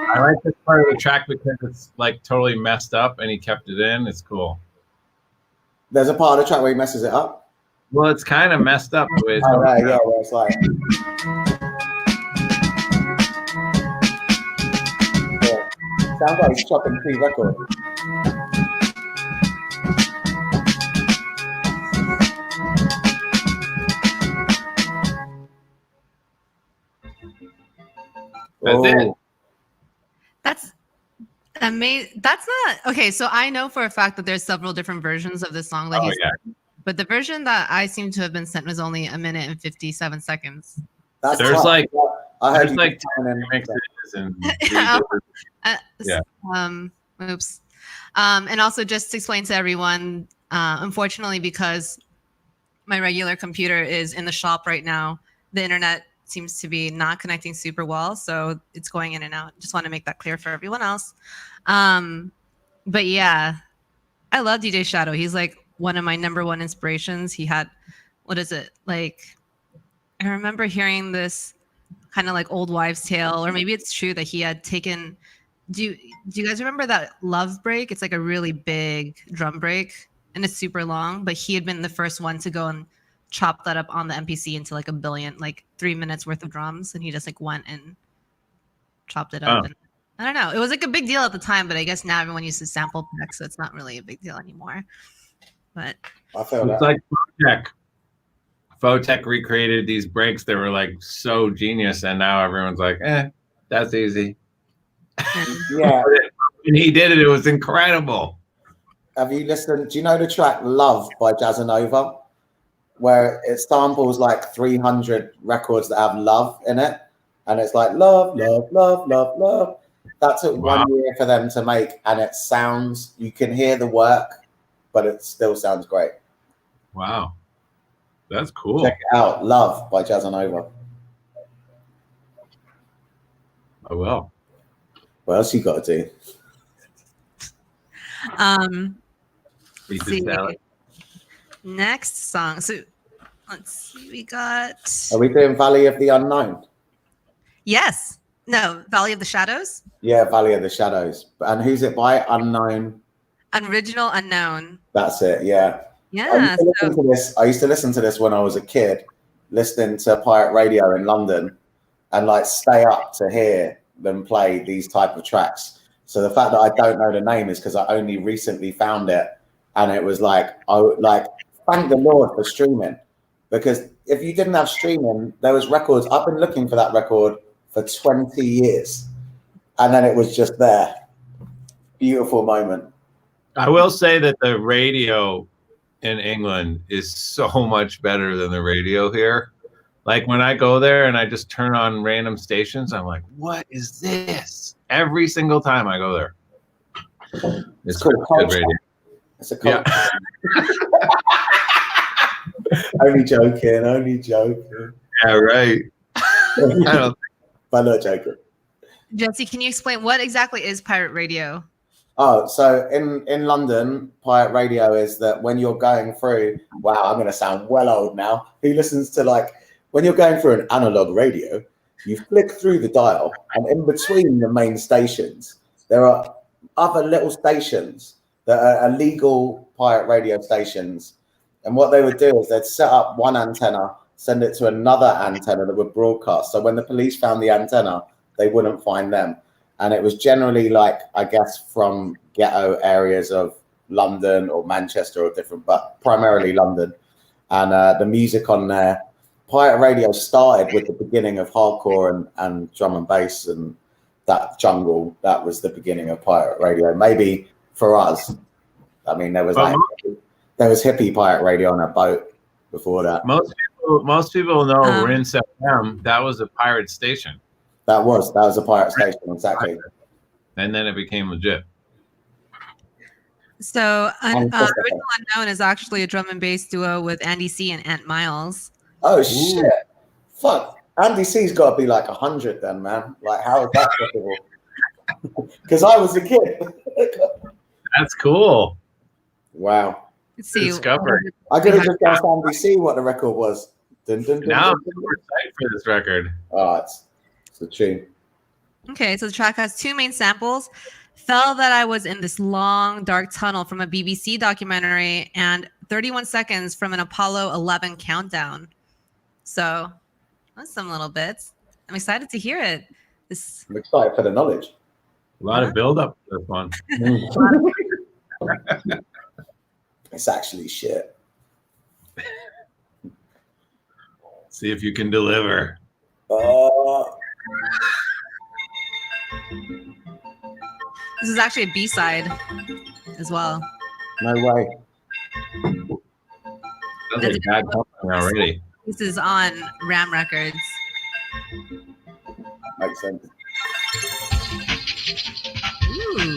I like this part of the track because it's like totally messed up and he kept it in. It's cool. There's a part of the track where he messes it up. Well, it's kind of messed up the way it's Oh, going. right, yeah, where it's like. Yeah. Sounds like he's chopping pre-record. That's it. That's amazing. That's not okay. So I know for a fact that there's several different versions of this song that Oh, he's, yeah. but the version that I seem to have been sent was only 1 minute and 57 seconds. That's There's tough. like I heard there's you like coming in. mixes and Yeah. Oops. And also just to explain to everyone, unfortunately, because my regular computer is in the shop right now, the internet seems to be not connecting super well, so it's going in and out. Just want to make that clear for everyone else. But yeah, I love DJ Shadow. He's like one of my #1 inspirations. He had, what is it like? I remember hearing this kind of like old wives' tale, or maybe it's true that he had taken. Do you guys remember that Love Break? It's like a really big drum break and it's super long, but he had been the first one to go and chop that up on the MPC into like 1 billion, like 3 minutes worth of drums, and he just like went and chopped it up. Oh. And I don't know. It was like a big deal at the time, but I guess now everyone uses sample packs, so it's not really a big deal anymore. But I feel it's that. like Photech. Photech recreated these breaks that were like so genius, and now everyone's like, that's easy. Yeah. And he did it. It was incredible. Have you listened? Do you know the track "Love" by Jazzanova, where it samples like 300 records that have "love" in it, and it's like "love, love, love, love, love." That took 1 year for them to make, and it sounds. You can hear the work, but it still sounds great. Wow, that's cool. Check it out, "Love" by Jazzanova. I will. What else you got to do? Eat see. this salad. Next song. So let's see. We got. Are we doing "Valley of the Unknown"? Yes. No. Valley of the Shadows. Yeah, "Valley of the Shadows." And who's it by? Unknown. Original Unknown. That's it. Yeah. Yeah. I used to listen to this when I was a kid, listening to pirate radio in London, and like stay up to hear them play these type of tracks. So the fact that I don't know the name is because I only recently found it, and it was like, thank the Lord for streaming, because if you didn't have streaming, there was records. I've been looking for that record for 20 years, and then it was just there. Beautiful moment. I will say that the radio in England is so much better than the radio here. Like when I go there and I just turn on random stations, I'm like, what is this? Every single time I go there. It's called good radio. It's a cult. Yeah. Only joking. Yeah, right. But not joking. Jessie, can you explain what exactly is pirate radio? Oh, so in London, pirate radio is that when you're going through, wow, I'm going to sound well old now. Who listens to when you're going through an analog radio, you flick through the dial, and in between the main stations, there are other little stations that are illegal pirate radio stations. And what they would do is they'd set up one antenna, send it to another antenna that would broadcast. So when the police found the antenna, they wouldn't find them. And it was generally I guess from ghetto areas of London or Manchester or different, but primarily London. And the music on there, pirate radio started with the beginning of hardcore and drum and bass and that jungle. That was the beginning of pirate radio. Maybe for us, I mean, there was hippie pirate radio on a boat before that. Most people people know Rinse FM. That was a pirate station. That was a pirate station, exactly. And then it became legit. So, Original Unknown is actually a drum and bass duo with Andy C and Ant Miles. Oh shit! Fuck, Andy C's got to be like 100 then, man. Like, how is that possible? Because I was a kid. That's cool. Wow. Let's see. Discovery. I could have just asked Andy C what the record was. Dun, dun, dun, Now dun, I'm super excited for this record. Oh, it's a tune. Okay, so the track has two main samples. Felt that I was in this long, dark tunnel from a BBC documentary and 31 seconds from an Apollo 11 countdown. So that's some little bits. I'm excited to hear it. I'm excited for the knowledge. A lot of build-up for this one. It's actually shit. See if you can deliver. This is actually a B-side as well. No way. That's a bad company already. This is on Ram Records. Makes sense. Ooh.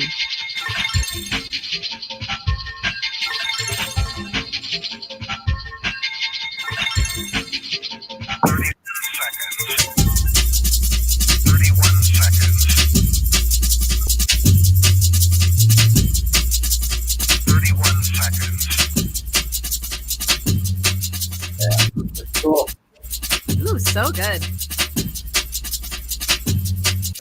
Ooh, so good.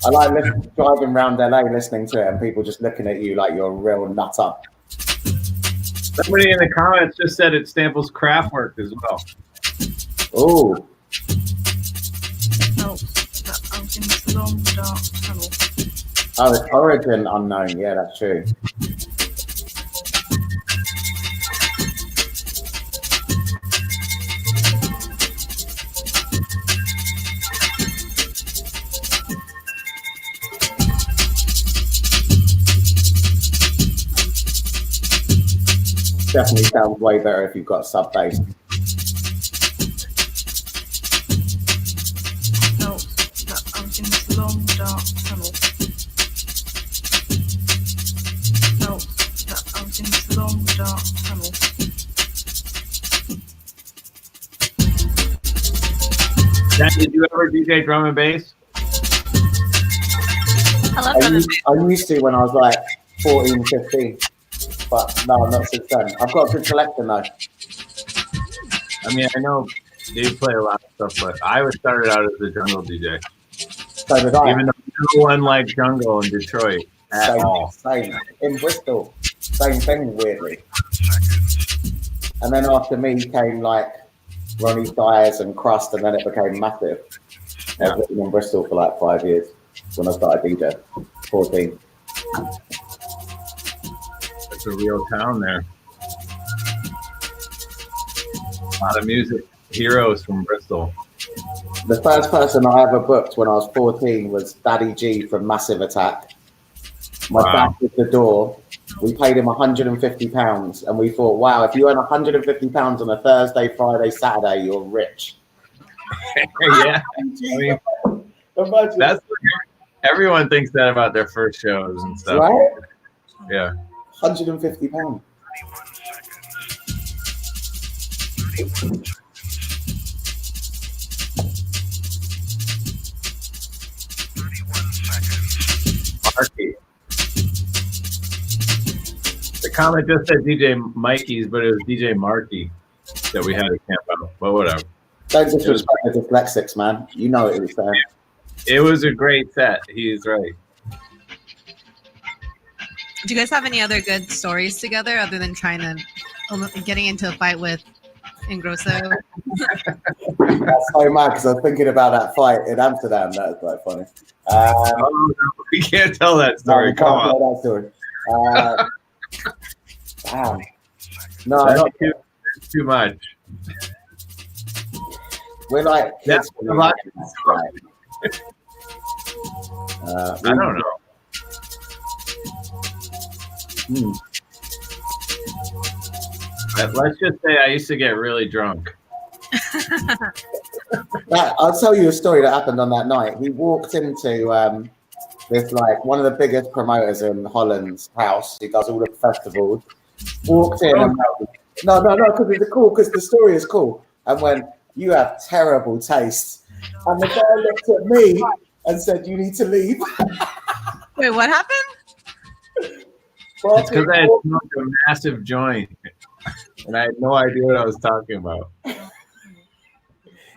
I like driving around LA listening to it and people just looking at you like you're a real nutter. Somebody in the comments just said it samples Kraftwerk as well. Oh. Oh, it's Origin Unknown. Yeah, that's true. Definitely sounds way better if you've got sub bass. Dan, did you ever DJ drum and bass? I love drum and bass. I used to when I was like 14, 15. But no, not since then. I've got a good collection though. I mean, I know you play a lot of stuff, but I was started out as a jungle DJ. So did I. Even though no one liked jungle in Detroit at all. Same. In Bristol. Same thing, weirdly. And then after me came like Ronnie Dyers and Crust, and then it became massive. I was living in Bristol for like 5 years when I started DJ. 14. It's a real town there. A lot of music heroes from Bristol. The first person I ever booked when I was 14 was Daddy G from Massive Attack. My dad was the door. We paid him £150 and we thought, wow, if you earn £150 on a Thursday, Friday, Saturday, you're rich. Yeah. I mean, that's everyone thinks that about their first shows and stuff. Right? Yeah. £150. Marky. The comment just said DJ Mikey's, but it was DJ Marky that we had to camp out. But whatever. Don't disrespect the dyslexics, man. You know what it was saying. It was a great set. He's right. Do you guys have any other good stories together other than getting into a fight with Ingrosso? That's so mad because I was thinking about that fight in Amsterdam. That was quite funny. We can't tell that story. No, Come on. tell that story. Damn. No, That's too much. we're like That's kids. a lot. I I don't know. Let's just say I used to get really drunk. I'll tell you a story that happened on that night. He walked into this like one of the biggest promoters in Holland's house. He does all the festivals. Walked in and no, because it's cool. Because the story is cool. And when you have terrible taste, and the guy looked at me and said, "You need to leave." Wait, what happened? It's because I had smoked a massive joint, and I had no idea what I was talking about.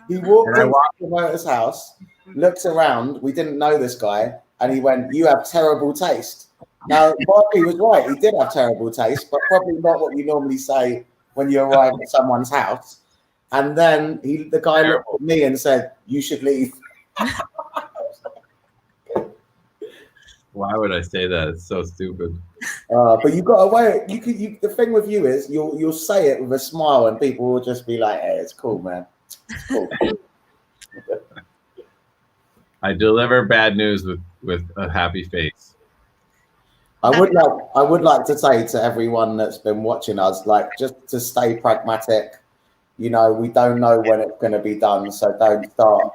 He walked into the promoter's house, looked around. We didn't know this guy, and he went, "You have terrible taste." Now, Barkley was right. He did have terrible taste, but probably not what you normally say when you arrive at someone's house. And then the guy looked at me and said, "You should leave." Why would I say that? It's so stupid. But you got away. The thing with you is you'll say it with a smile, and people will just be like, "Hey, it's cool, man. It's cool." I deliver bad news with a happy face. I would like to say to everyone that's been watching us, like, just to stay pragmatic. You know, we don't know when it's going to be done, so don't start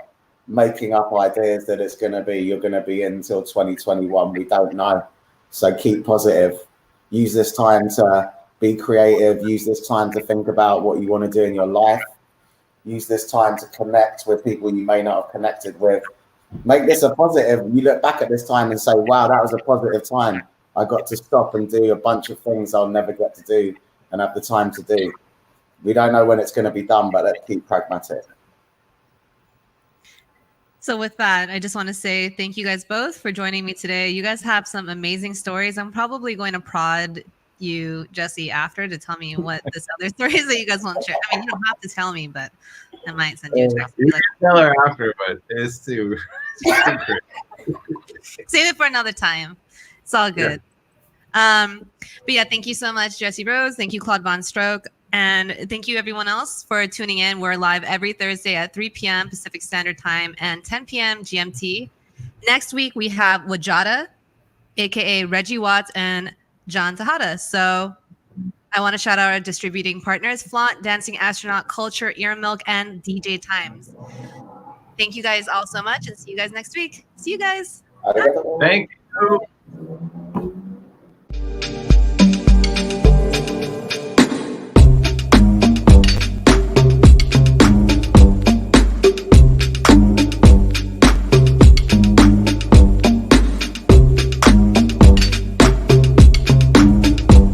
making up ideas that you're going to be in until 2021. We don't know. So keep positive. Use this time to be creative. Use this time to think about what you want to do in your life. Use this time to connect with people you may not have connected with. Make this a positive. You look back at this time and say, wow, that was a positive time. I got to stop and do a bunch of things I'll never get to do and have the time to do. We don't know when it's going to be done, but let's keep pragmatic. So with that, I just want to say thank you guys both for joining me today. You guys have some amazing stories. I'm probably going to prod you, Jessie, after to tell me what this other story is that you guys want to share. I mean, you don't have to tell me, but I might send you a text. You can tell her after, but it's too secret. Save it for another time. It's all good. Yeah. But yeah, thank you so much, Jessie Rose. Thank you, Claude VonStroke. And thank you, everyone else, for tuning in. We're live every Thursday at 3 p.m. Pacific Standard Time and 10 p.m. GMT. Next week, we have Wajada, a.k.a. Reggie Watts and John Tejada. So I want to shout out our distributing partners, Flaunt, Dancing Astronaut, Culture, Ear Milk, and DJ Times. Thank you guys all so much, and see you guys next week. See you guys. Thank you.